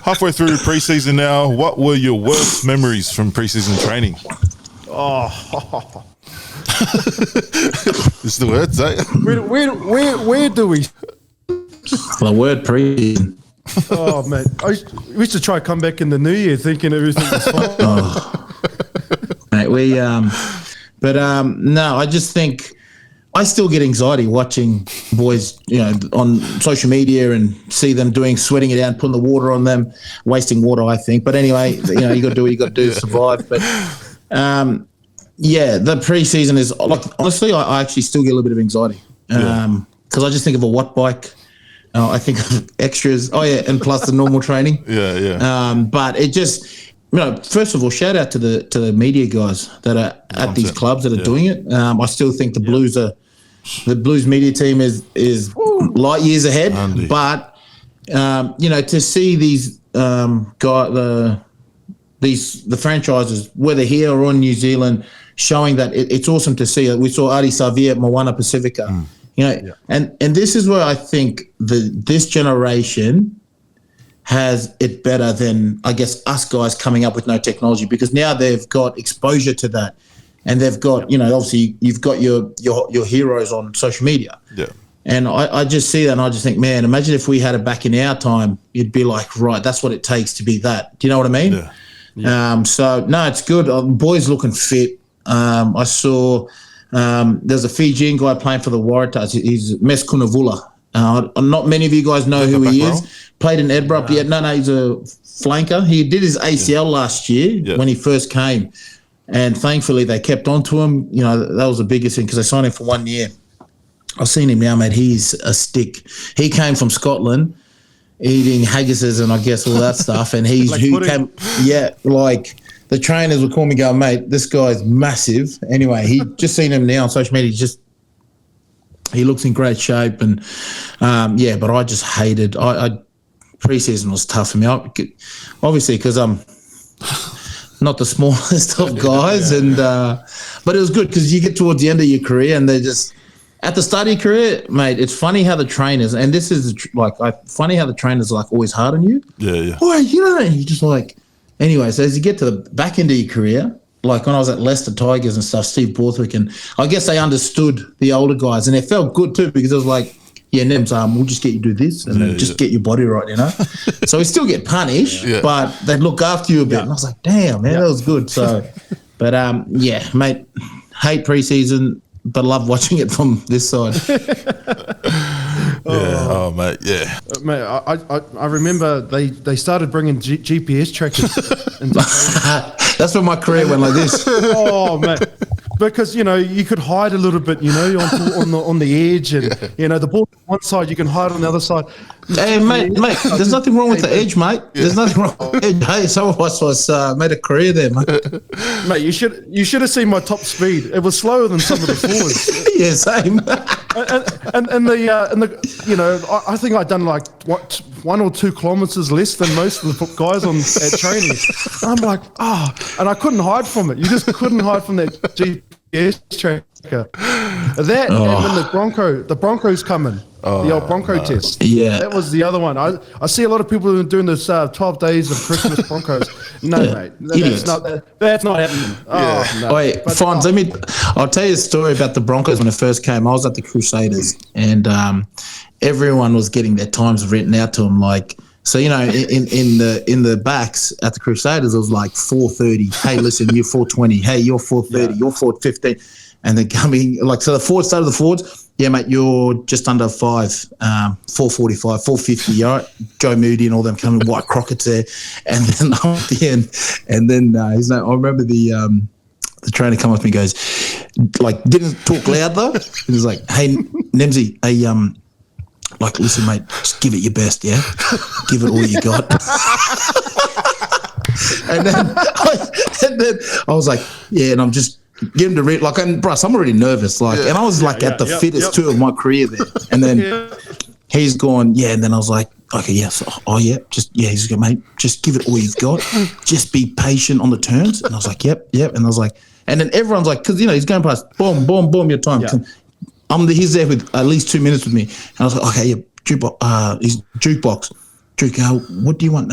[SPEAKER 1] Halfway through preseason now, what were your worst memories from preseason training?
[SPEAKER 3] Oh,
[SPEAKER 1] This is the words, eh?
[SPEAKER 3] where do we?
[SPEAKER 2] The word preseason.
[SPEAKER 3] Oh, man, we should try to come back in the new year thinking everything was fine.
[SPEAKER 2] Mate, no, I just think I still get anxiety watching boys, on social media and see them sweating it out, putting the water on them, wasting water, I think. But anyway, you got to do what you got to do to survive. But, the preseason is, like, honestly, I actually still get a little bit of anxiety because I just think of a watt bike. I think of extras. Oh, yeah, and plus the normal training. But it just... first of all, shout out to the media guys that are at these clubs that are doing it. I still think the Blues media team is light years ahead.
[SPEAKER 1] Andy.
[SPEAKER 2] But to see these the franchises, whether here or in New Zealand, showing that it's awesome to see. We saw Adi Savia at Moana Pacifica. And this is where I think this generation has it better than, I guess, us guys coming up with no technology, because now they've got exposure to that, and they've got, obviously you've got your heroes on social media.
[SPEAKER 1] Yeah.
[SPEAKER 2] And I just see that and I just think, man, imagine if we had it back in our time, you'd be like, right, that's what it takes to be that. Do you know what I mean?
[SPEAKER 1] Yeah.
[SPEAKER 2] So, no, it's good. Boys looking fit. I saw there's a Fijian guy playing for the Waratahs. He's Mes Kunavula. Not many of you guys know who he is. Played in Edinburgh. No, he's a flanker. He did his ACL last year when he first came, and thankfully they kept on to him. That was the biggest thing because they signed him for 1 year. I've seen him now, mate. He's a stick. He came from Scotland, eating haggises and I guess all that stuff, and the trainers would call me, going, mate, this guy's massive. Anyway, he just seen him now on social media. He looks in great shape, and but I just hated. Preseason was tough for me, obviously, because I'm not the smallest of guys, but it was good because you get towards the end of your career, and they're just at the start of your career, mate. It's funny how the trainers, and this is funny how the trainers are like always hard on you.
[SPEAKER 1] Yeah.
[SPEAKER 2] Boy, you're just like. Anyway, so as you get to the back end of your career, like when I was at Leicester Tigers and stuff, Steve Borthwick, and I guess they understood the older guys, and it felt good too because it was like, yeah, Nems, we'll just get you to do this and then just get your body right, So we still get punished, but they'd look after you a bit. And I was like, damn, man, that was good. So, but mate, hate preseason, but love watching it from this side.
[SPEAKER 1] Mate, yeah.
[SPEAKER 3] Mate, I remember they started bringing GPS trackers.
[SPEAKER 2] That's when my career went like this.
[SPEAKER 3] Oh, mate. Because, you could hide a little bit, on the edge, and, the ball on one side, you can hide on the other side.
[SPEAKER 2] Hey, mate, there's nothing wrong with the edge, mate. There's nothing wrong with the edge. Hey, some of us made a career there, mate.
[SPEAKER 3] Mate, you should have seen my top speed. It was slower than some of the forwards.
[SPEAKER 2] Yeah, same.
[SPEAKER 3] I think I'd done 1 or 2 kilometers less than most of the guys at training. And I'm like, and I couldn't hide from it. You just couldn't hide from that GPS GPS tracker. That and then the Broncos coming. The old Bronco test.
[SPEAKER 2] Yeah.
[SPEAKER 3] That was the other one. I see a lot of people doing this 12 days of Christmas Broncos. No, mate. That's not happening. Oh, no.
[SPEAKER 2] Wait, Fonz, I'll tell you a story about the Broncos when it first came. I was at the Crusaders and everyone was getting their times written out to them. Like, so, you know, in the backs at the Crusaders, it was like 4:30. Hey, listen, you're 4:20. Hey, you're 4:30. You're 4:15. And then coming, like, so the forwards started the forwards. Yeah, mate, you're just under 5, 4:45, 4:50. All right, Joe Moody and all them coming, White Crockett's there, and then at the end, and then his name. I remember the trainer come up to me and goes, like, didn't talk loud though. He was like, "Hey, Nemsy, hey, like, listen, mate, just give it your best, yeah, give it all you got." and then I was like, yeah, and I'm just. Get him to read, like, and Bruce, I'm already nervous, like, and I was like at the fittest too of my career there, and then he's gone, and then I was like, okay, yes, he's going, mate, just give it all you've got, just be patient on the turns, and I was like, yep, and I was like, and then everyone's like, because you know he's going past, boom, your time, he's there with at least 2 minutes with me, and I was like, okay, jukebox, what do you want?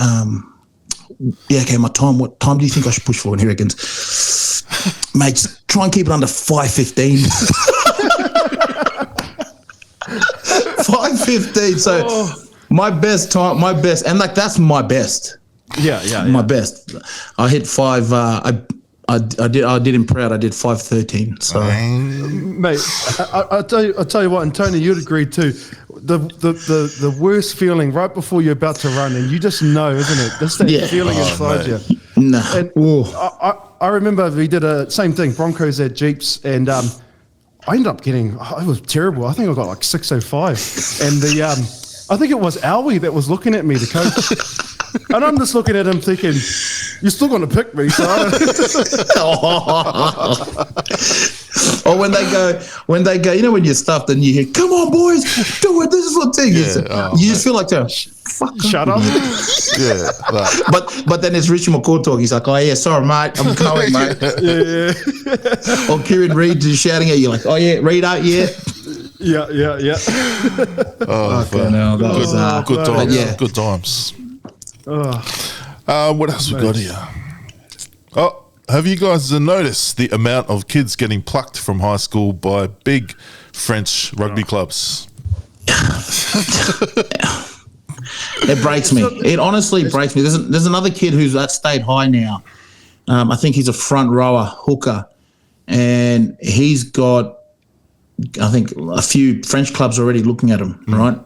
[SPEAKER 2] Okay, my time. What time do you think I should push for? And he reckons, mate, just try and keep it under 5:15. 5:15. So my best, and like that's my best. My best. I hit 5. I did him proud. I did 5:13. So,
[SPEAKER 3] mate, I'll tell you what, and Tony, you'd agree too. The worst feeling right before you're about to run, and you just know, isn't it? Just that feeling inside you.
[SPEAKER 2] No.
[SPEAKER 3] And I remember we did a same thing, Broncos at Jeeps, and I ended up getting. It was terrible. I think I got like 6:05, and I think it was Alwie that was looking at me, the coach. And I'm just looking at him thinking, you're still going to pick me, so I Or when they go, you know, when you're stuffed and you hear, come on, boys, do it, this is what thing is. You just feel like, shut up. But then it's Richie McCaw talk. He's like, oh, yeah, sorry, mate, I'm coming, mate. Or Kieran Reid just shouting at you like, oh, yeah, Reid out, yeah. Yeah.
[SPEAKER 2] Okay, no, that was
[SPEAKER 1] good times. Good times. What else we got here? Oh, have you guys noticed the amount of kids getting plucked from high school by big French rugby clubs?
[SPEAKER 2] It breaks me. It honestly breaks me. There's another kid who's at State High now. I think he's a front rower hooker, and he's got, I think, a few French clubs already looking at him, right?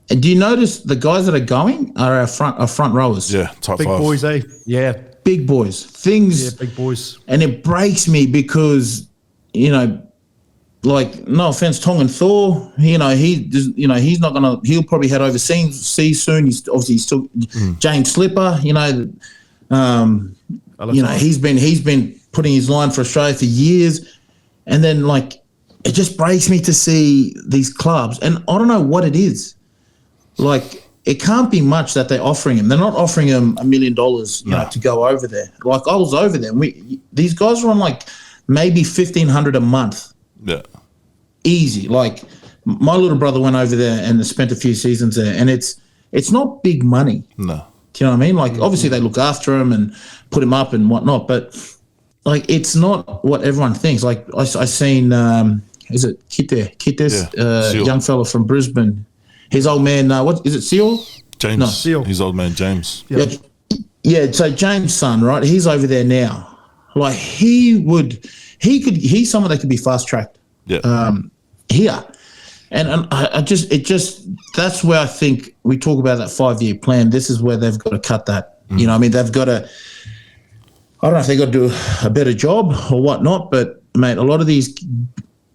[SPEAKER 2] And do you notice the guys that are going are our front rowers?
[SPEAKER 1] Yeah, top
[SPEAKER 3] big
[SPEAKER 1] 5.
[SPEAKER 3] Boys, eh? Yeah.
[SPEAKER 2] Big boys. Things.
[SPEAKER 3] Yeah, big boys.
[SPEAKER 2] And it breaks me because, you know, like, no offense, Tongan Thor, you know, he's not gonna. He'll probably head overseas soon. He's obviously still James Slipper. You know, he's been putting his line for Australia for years, and then like it just breaks me to see these clubs, and I don't know what it is. Like, it can't be much that they're offering him. They're not offering him $1 million, you know, to go over there. Like, I was over there. These guys were on like maybe $1,500 a month.
[SPEAKER 1] Yeah.
[SPEAKER 2] Easy. Like, my little brother went over there and spent a few seasons there, and it's not big money.
[SPEAKER 1] No.
[SPEAKER 2] Do you know what I mean? Like, obviously they look after him and put him up and whatnot, but like, it's not what everyone thinks. Like, I seen, is it Kites, young fella from Brisbane. His old man, what is it, Seal?
[SPEAKER 1] James.
[SPEAKER 2] No.
[SPEAKER 1] Seal. His old man, James.
[SPEAKER 2] Yeah, so James' son, right? He's over there now. Like, he's someone that could be fast-tracked here. And that's where I think we talk about that 5-year plan. This is where they've got to cut that. You know what I mean? They've got to, I don't know if they've got to do a better job or whatnot, but, mate, a lot of these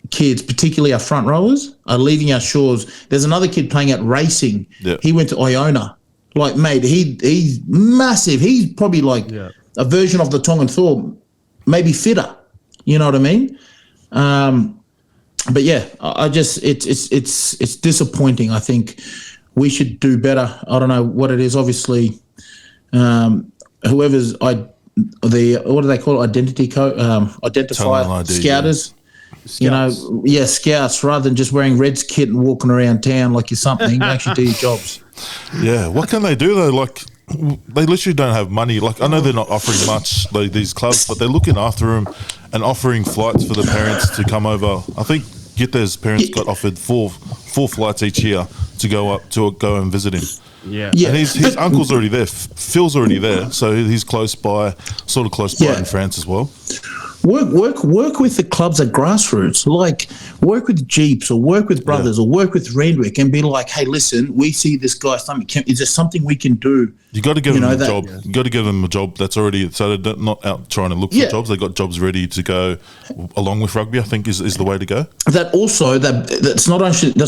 [SPEAKER 2] kids, particularly our front rowers, are leaving our shores. There's another kid playing at Racing. Yeah. He went to Iona. Like, mate, he's massive. He's probably like a version of the Tongan Thor, maybe fitter. You know what I mean? But yeah, I just it's disappointing. I think we should do better. I don't know what it is. Obviously, whoever's what do they call it? Identifier
[SPEAKER 1] Talent ID,
[SPEAKER 2] scouters.
[SPEAKER 3] Scouts.
[SPEAKER 2] You know, scouts, rather than just wearing Red's kit and walking around town like you're something, actually do your jobs.
[SPEAKER 1] Yeah, what can they do though? Like, they literally don't have money. Like, I know they're not offering much, these clubs, but they're looking after them and offering flights for the parents to come over. I think Gitter's parents got offered four flights each year to go and visit him.
[SPEAKER 3] Yeah.
[SPEAKER 2] Yeah.
[SPEAKER 1] And his uncle's already there. Phil's already there, so he's close by
[SPEAKER 2] Yeah.
[SPEAKER 1] in France as well.
[SPEAKER 2] Work with the clubs at grassroots. Like, work with Jeeps or work with Brothers or work with Randwick and be like, hey, listen, we see this guy. Is there something we can do?
[SPEAKER 1] You got to give them a job. You got to give them a job that's already, so they're not out trying to look for jobs. They got jobs ready to go along with rugby. I think is the way to go. That's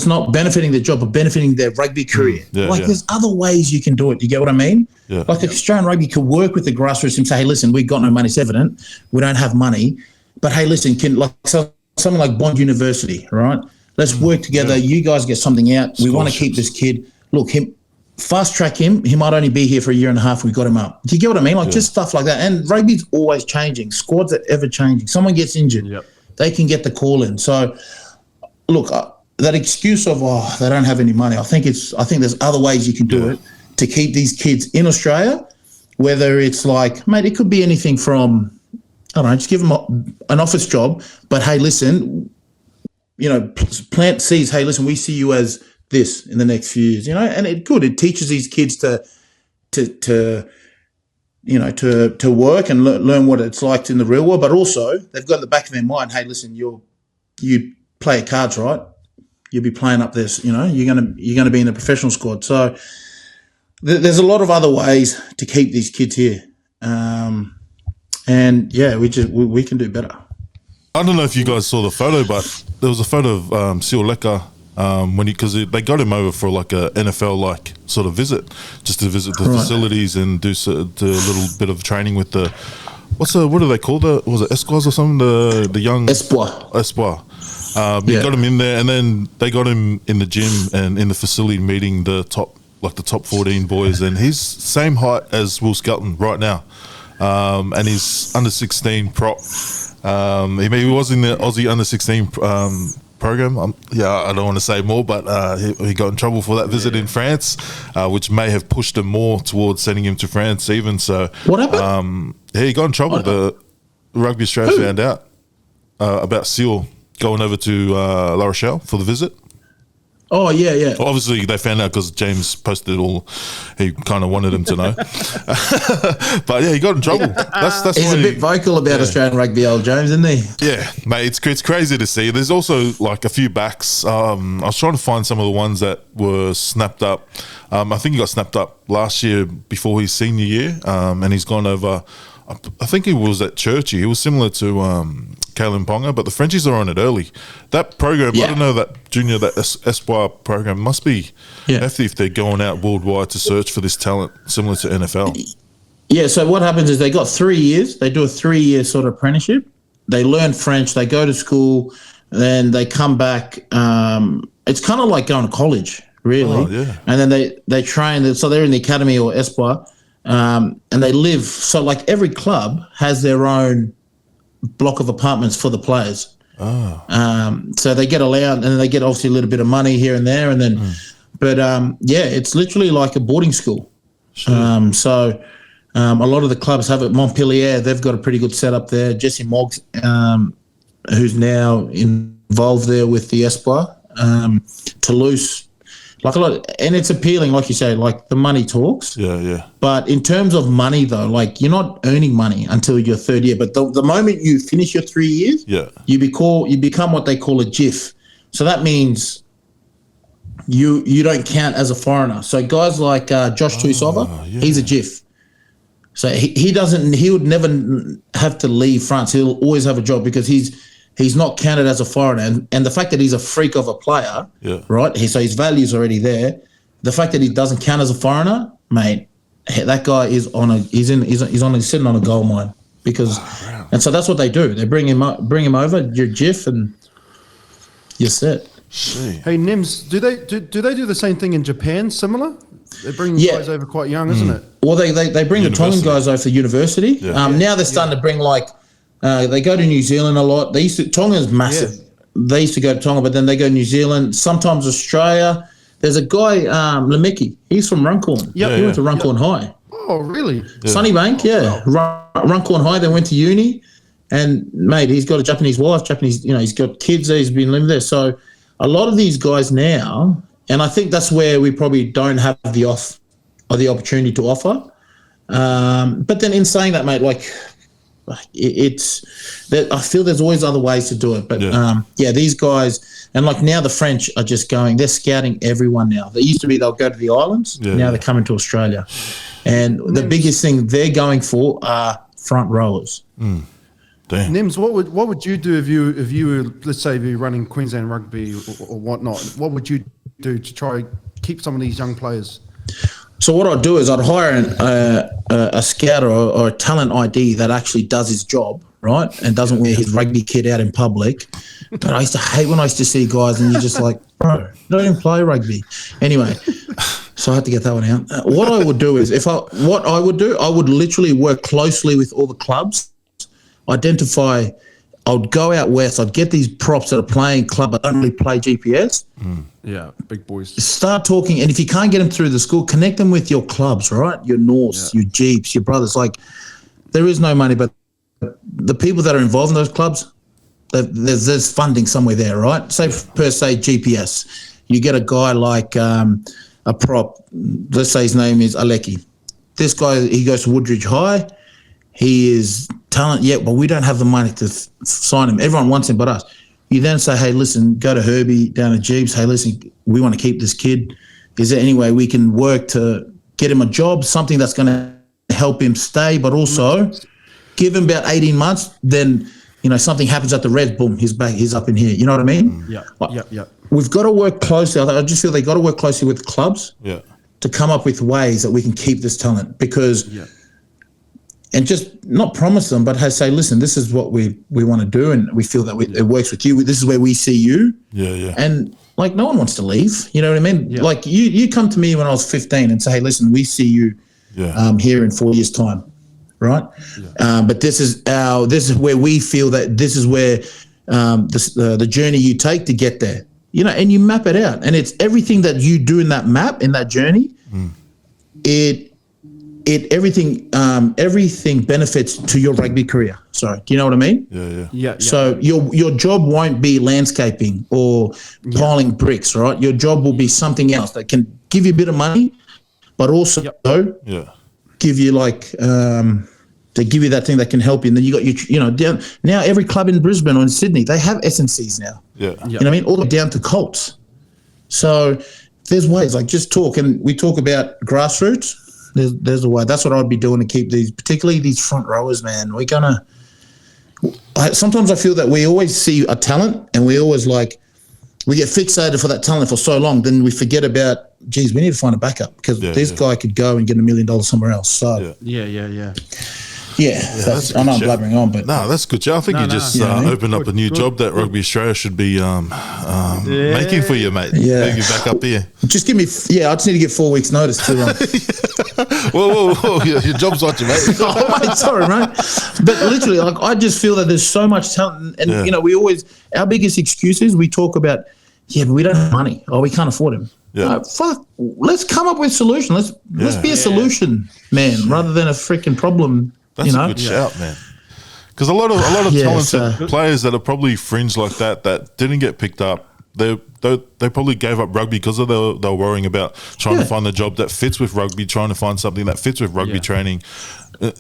[SPEAKER 1] not benefiting their job, but benefiting their rugby career. There's other ways you can do it. You get what I mean? Yeah.
[SPEAKER 2] Like, Australian rugby could work with the grassroots and say, hey, listen, we got no money. It's evident we don't have money, but hey, listen, something like Bond University, right? Let's work together. You guys get something out. We want to keep this kid. Look, fast track him. He might only be here for a year and a half. We got him up. Do you get what I mean? Like, just stuff like that. And rugby's always changing. Squads are ever changing. Someone gets injured, they can get the call in. So, look, that excuse of they don't have any money. I think there's other ways you can do it to keep these kids in Australia. Whether it's like, mate, it could be anything from, I don't know, just give them an office job. But hey, listen, you know, plant seeds. Hey, listen, we see you as this in the next few years, you know, and it teaches these kids to work and learn what it's like in the real world. But also, they've got in the back of their mind, hey, listen, you play cards, right? You'll be playing up this, you know, you're gonna be in the professional squad. So there's a lot of other ways to keep these kids here, and we can do better.
[SPEAKER 1] I don't know if you guys saw the photo, but there was a photo of Seal Lecker because they got him over for like a NFL sort of visit, just to visit the facilities and do a little bit of training with the what do they call was it Esquires or something, the young Espoir. Got him in there, and then they got him in the gym and in the facility meeting the top 14 boys, and he's same height as Will Skelton right now, and he's under 16 prop. He was in the Aussie under 16 program. I don't want to say more, but he got in trouble for that visit in France, which may have pushed him more towards sending him to France even. So
[SPEAKER 2] what happened?
[SPEAKER 1] He got in trouble. The Rugby Australia found out about Seal going over to La Rochelle for the visit.
[SPEAKER 2] Oh, yeah, yeah.
[SPEAKER 1] Well, obviously, they found out because James posted it all. He kind of wanted them to know. But, he got in trouble. That's
[SPEAKER 2] He's a bit vocal about Australian rugby, old James, isn't he?
[SPEAKER 1] Yeah, mate, it's crazy to see. There's also, a few backs. I was trying to find some of the ones that were snapped up. I think he got snapped up last year before his senior year, and he's gone over. I think he was at Churchy. He was similar to Kalen Ponga, but the Frenchies are on it early. That program, I don't know, that Espoir program must be hefty if they're going out worldwide to search for this talent similar to NFL.
[SPEAKER 2] Yeah, so what happens is they got 3 years. They do a 3-year sort of apprenticeship. They learn French. They go to school. Then they come back. It's kind of like going to college, really.
[SPEAKER 1] Oh, yeah.
[SPEAKER 2] And then they train. So they're in the academy or Espoir. And they live, so like every club has their own block of apartments for the players. So they get allowed, and then they get obviously a little bit of money here and there, and then, it's literally like a boarding school. So a lot of the clubs have it. Montpellier, they've got a pretty good setup there. Jesse Moggs, who's now involved there with the Espoir, Toulouse. Like a lot, and it's appealing, like you say, like the money talks.
[SPEAKER 1] Yeah.
[SPEAKER 2] But in terms of money, though, like you're not earning money until your third year. But the moment you finish your 3 years, you become what they call a GIF. So that means you don't count as a foreigner. So guys like Josh Tuisova, he's a GIF. So he would never have to leave France. He'll always have a job because he's not counted as a foreigner, and the fact that he's a freak of a player, right? So his value's already there. The fact that he doesn't count as a foreigner, mate, that guy is he's sitting on a gold mine because, and so that's what they do. They bring him over, your GIF, and you're set.
[SPEAKER 3] Hey Nims, do they do the same thing in Japan? Similar They're bringing
[SPEAKER 2] Yeah.
[SPEAKER 3] guys over quite young, isn't it?
[SPEAKER 2] Well, they bring the Tongan guys over for university.
[SPEAKER 1] Yeah.
[SPEAKER 2] Now they're starting to bring they go to New Zealand a lot. Tonga's massive.
[SPEAKER 3] Yeah.
[SPEAKER 2] They used to go to Tonga, but then they go to New Zealand. Sometimes Australia. There's a guy, Lemeki. He's from Runcorn.
[SPEAKER 3] Yep.
[SPEAKER 2] He went to Runcorn High.
[SPEAKER 3] Oh, really?
[SPEAKER 2] Sunnybank, yeah. Runcorn High. They went to uni, and mate, he's got a Japanese wife. He's got kids there. He's been living there. So a lot of these guys now, and I think that's where we probably don't have the opportunity to offer. But then in saying that, mate, it's that I feel there's always other ways to do it. But these guys, and now the French are just going. They're scouting everyone now. They used to be they'll go to the islands. Now they're coming to Australia, and the biggest thing they're going for are front rowers.
[SPEAKER 1] Damn.
[SPEAKER 3] Nims, what would you do if you were, let's say, if you're running Queensland Rugby or whatnot? What would you do to try to keep some of these young players?
[SPEAKER 2] So what I'd do is I'd hire a scouter or a talent ID that actually does his job, right, and doesn't wear his rugby kit out in public. But I used to hate when I used to see guys and you're just like, bro, you don't even play rugby. Anyway, so I had to get that one out. What I would do is I would literally work closely with all the clubs, identify. I would go out west. I'd get these props that are playing club but don't really play GPS.
[SPEAKER 3] Yeah, big boys.
[SPEAKER 2] Start talking, and if you can't get them through the school, connect them with your clubs, right? Your Norths, your Jeeps, your brothers. There is no money, but the people that are involved in those clubs, there's funding somewhere there, right? Say per se GPS. You get a guy like a prop. Let's say his name is Aleki. This guy, he goes to Woodridge High. He is talent, but we don't have the money to sign him. Everyone wants him but us. You then say, hey, listen, go to Herbie down at Jeeves. Hey, listen, we want to keep this kid. Is there any way we can work to get him a job, something that's going to help him stay, but also give him about 18 months, then, something happens at the Reds, boom, he's back, he's up in here. You know what I mean?
[SPEAKER 3] Yeah.
[SPEAKER 2] We've got to work closely. I just feel they got to work closely with clubs to come up with ways that we can keep this talent because and just not promise them, but say, listen, this is what we want to do and we feel that it works with you. This is where we see you.
[SPEAKER 1] Yeah.
[SPEAKER 2] And no one wants to leave. You know what I mean? Yeah. You come to me when I was 15 and say, hey, listen, we see you here in 4 years' time, right? Yeah. But this is where we feel that this is where the journey you take to get there. And you map it out. And it's everything that you do in that map, in that journey, everything benefits to your rugby career. Sorry, do you know what I mean?
[SPEAKER 3] Yeah.
[SPEAKER 2] So your job won't be landscaping or piling bricks, right? Your job will be something else that can give you a bit of money, but also give you to give you that thing that can help you. And then you got now every club in Brisbane or in Sydney, they have SNCs now. You know what I mean? All the way down to Colts. So there's ways, just talk, and we talk about grassroots. There's a way. That's what I'd be doing to keep particularly these front rowers, man. Sometimes I feel that we always see a talent and we always we get fixated for that talent for so long, then we forget about, geez, we need to find a backup because this guy could go and get $1 million somewhere else. So I know I'm blabbering on, but
[SPEAKER 1] no, that's good. I think you just opened up a new job that Rugby Australia should be making for you, mate.
[SPEAKER 2] Yeah,
[SPEAKER 1] you back up here.
[SPEAKER 2] Just give me. I just need to get 4 weeks' notice to.
[SPEAKER 1] Whoa, your job's on you, mate.
[SPEAKER 2] Oh, mate, sorry, mate. But literally, I just feel that there's so much talent, and we always our biggest excuse is we talk about, but we don't have money. We can't afford him. Fuck, let's come up with a solution. Let's be a solution, man, rather than a freaking problem.
[SPEAKER 1] That's a good shout, man. Because a lot of talented players that are probably fringe like that didn't get picked up. They probably gave up rugby because they were worrying about trying to find a job that fits with rugby, trying to find something that fits with rugby training,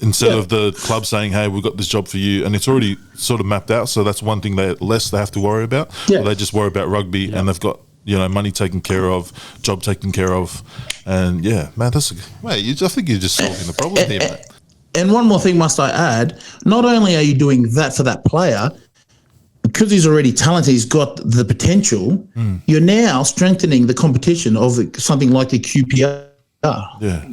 [SPEAKER 1] instead of the club saying, "Hey, we've got this job for you," and it's already sort of mapped out. So that's one thing they have to worry about. They just worry about rugby, and they've got money taken care of, job taken care of, and man, I think you're just solving the problem here, mate.
[SPEAKER 2] And one more thing must I add, not only are you doing that for that player, because he's already talented, he's got the potential, you're now strengthening the competition of something like the QPR,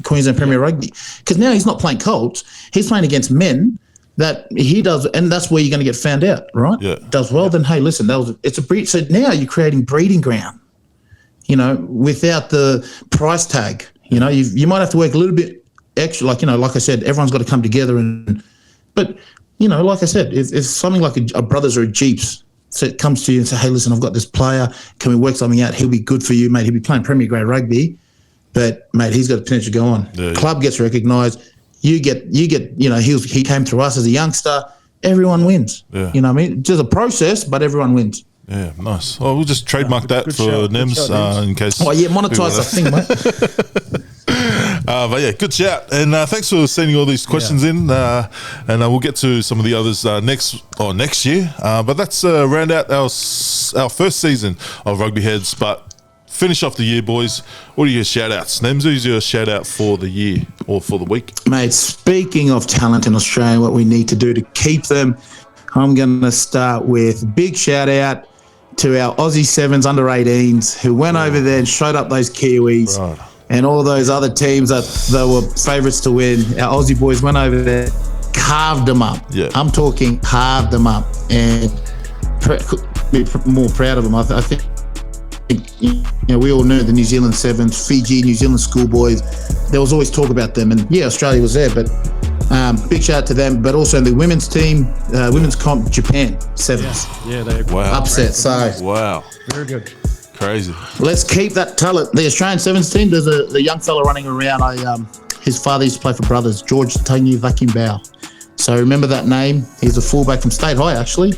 [SPEAKER 2] Queensland Premier Rugby. Because now he's not playing Colts, he's playing against men that he does, and that's where you're going to get found out, right? Does well, then, hey, listen, it's a breed. So now you're creating breeding ground, without the price tag. You know, you might have to work a little bit extra. Like, you know, like I said, everyone's got to come together. But, you know, like I said, if something like a Brothers or a Jeeps comes to you and say, hey, listen, I've got this player. Can we work something out? He'll be good for you, mate. He'll be playing Premier Grade rugby. But, mate, he's got the potential to go on. Yeah, Club gets recognised. You get, you know, he came through us as a youngster. Everyone wins. Yeah. You know what I mean? It's just a process, but everyone wins.
[SPEAKER 1] Yeah, nice. Well, we'll just trademark that for Nems in case.
[SPEAKER 2] Oh, yeah, monetize the thing, mate.
[SPEAKER 1] But yeah, good shout. And thanks for sending all these questions in. And we'll get to some of the others next year. But that's round out our first season of Rugby Heads. But finish off the year, boys. What are your shout-outs? Nems, who's your shout-out for the year or for the week?
[SPEAKER 2] Mate, speaking of talent in Australia, what we need to do to keep them, I'm going to start with big shout-out to our Aussie Sevens under-18s who went over there and showed up those Kiwis and all those other teams that were favourites to win. Our Aussie boys went over there, carved them up. Yeah. I'm talking carved them up, and be more proud of them. I think, you know, we all knew the New Zealand Sevens, Fiji, New Zealand schoolboys. There was always talk about them, and yeah, Australia was there, but big shout out to them. But also the women's team, women's comp, Japan Sevens.
[SPEAKER 3] Yeah, they
[SPEAKER 2] upset. So
[SPEAKER 1] wow,
[SPEAKER 3] very good,
[SPEAKER 1] crazy.
[SPEAKER 2] Let's keep that talent. The Australian Sevens team. There's a young fella running around. His father used to play for Brothers, George Tangi Vakimbao. So remember that name. He's a fullback from State High, actually.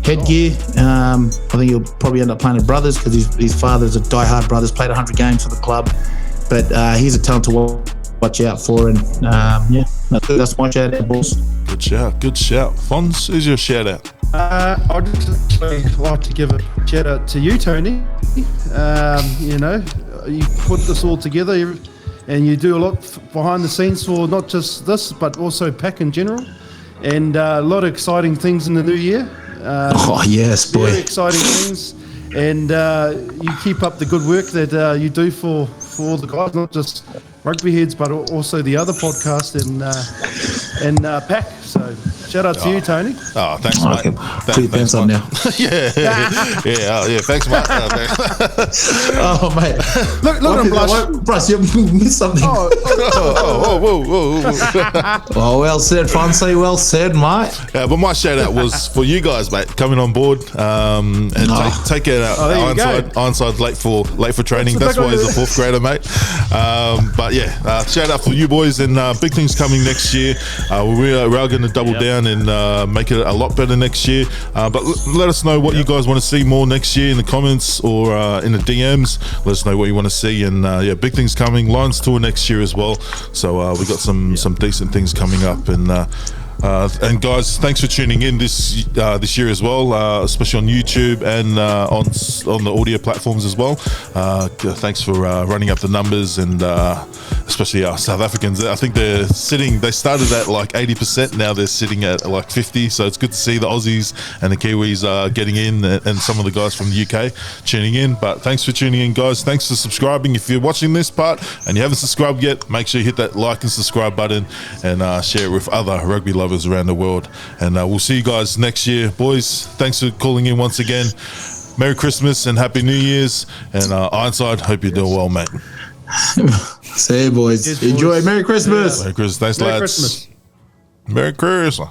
[SPEAKER 2] Headgear. I think he'll probably end up playing at Brothers because his father's a diehard Brothers, played 100 games for the club. But he's a talent to watch out for. And yeah, that's my shout out, boys.
[SPEAKER 1] Good shout. Good shout. Fons, who's your shout out?
[SPEAKER 3] I'd just like to give a shout out to you, Tony. You know, you put this all together and you do a lot behind the scenes for not just this, but also PAC in general. And a lot of exciting things in the new year.
[SPEAKER 2] Oh, yes, boy.
[SPEAKER 3] Very exciting things. And you keep up the good work that you do for the guys, not just Rugby Heads, but also the other podcast and PAC. So shout out to you, Tony.
[SPEAKER 1] Oh, thanks, mate.
[SPEAKER 2] Put your pants on now.
[SPEAKER 1] yeah. Thanks, mate.
[SPEAKER 2] Oh, mate.
[SPEAKER 3] Look at him blush.
[SPEAKER 2] Bryce, you missed something.
[SPEAKER 1] Whoa.
[SPEAKER 2] Oh, well said, Fonzie. Well said, mate.
[SPEAKER 1] Yeah, but my shout out was for you guys, mate, coming on board and take it out. Ironside late for training. That's why he's a fourth grader, mate. But yeah, shout out for you boys, and big things coming next year. We are going to double down and make it a lot better next year. But let us know what you guys want to see more next year in the comments or in the DMs. Let us know what you want to see, and yeah, big things coming. Lions tour next year as well. So we got some decent things coming up, and guys, thanks for tuning in this year as well, especially on YouTube and on the audio platforms as well. Thanks for running up the numbers, and especially our South Africans. I think they started at like 80%, now they're sitting at like 50. So it's good to see the Aussies and the Kiwis getting in, and some of the guys from the UK tuning in. But thanks for tuning in, guys. Thanks for subscribing. If you're watching this part and you haven't subscribed yet, make sure you hit that like and subscribe button, and share it with other rugby lovers around the world. And we'll see you guys next year, boys. Thanks for calling in once again. Merry Christmas and Happy New Year's, and Ironside, hope you're doing well, mate.
[SPEAKER 2] See you, boys. Enjoy. Merry Christmas.
[SPEAKER 1] Merry Christmas. Thanks, lads.
[SPEAKER 3] Christmas.
[SPEAKER 1] Merry Christmas.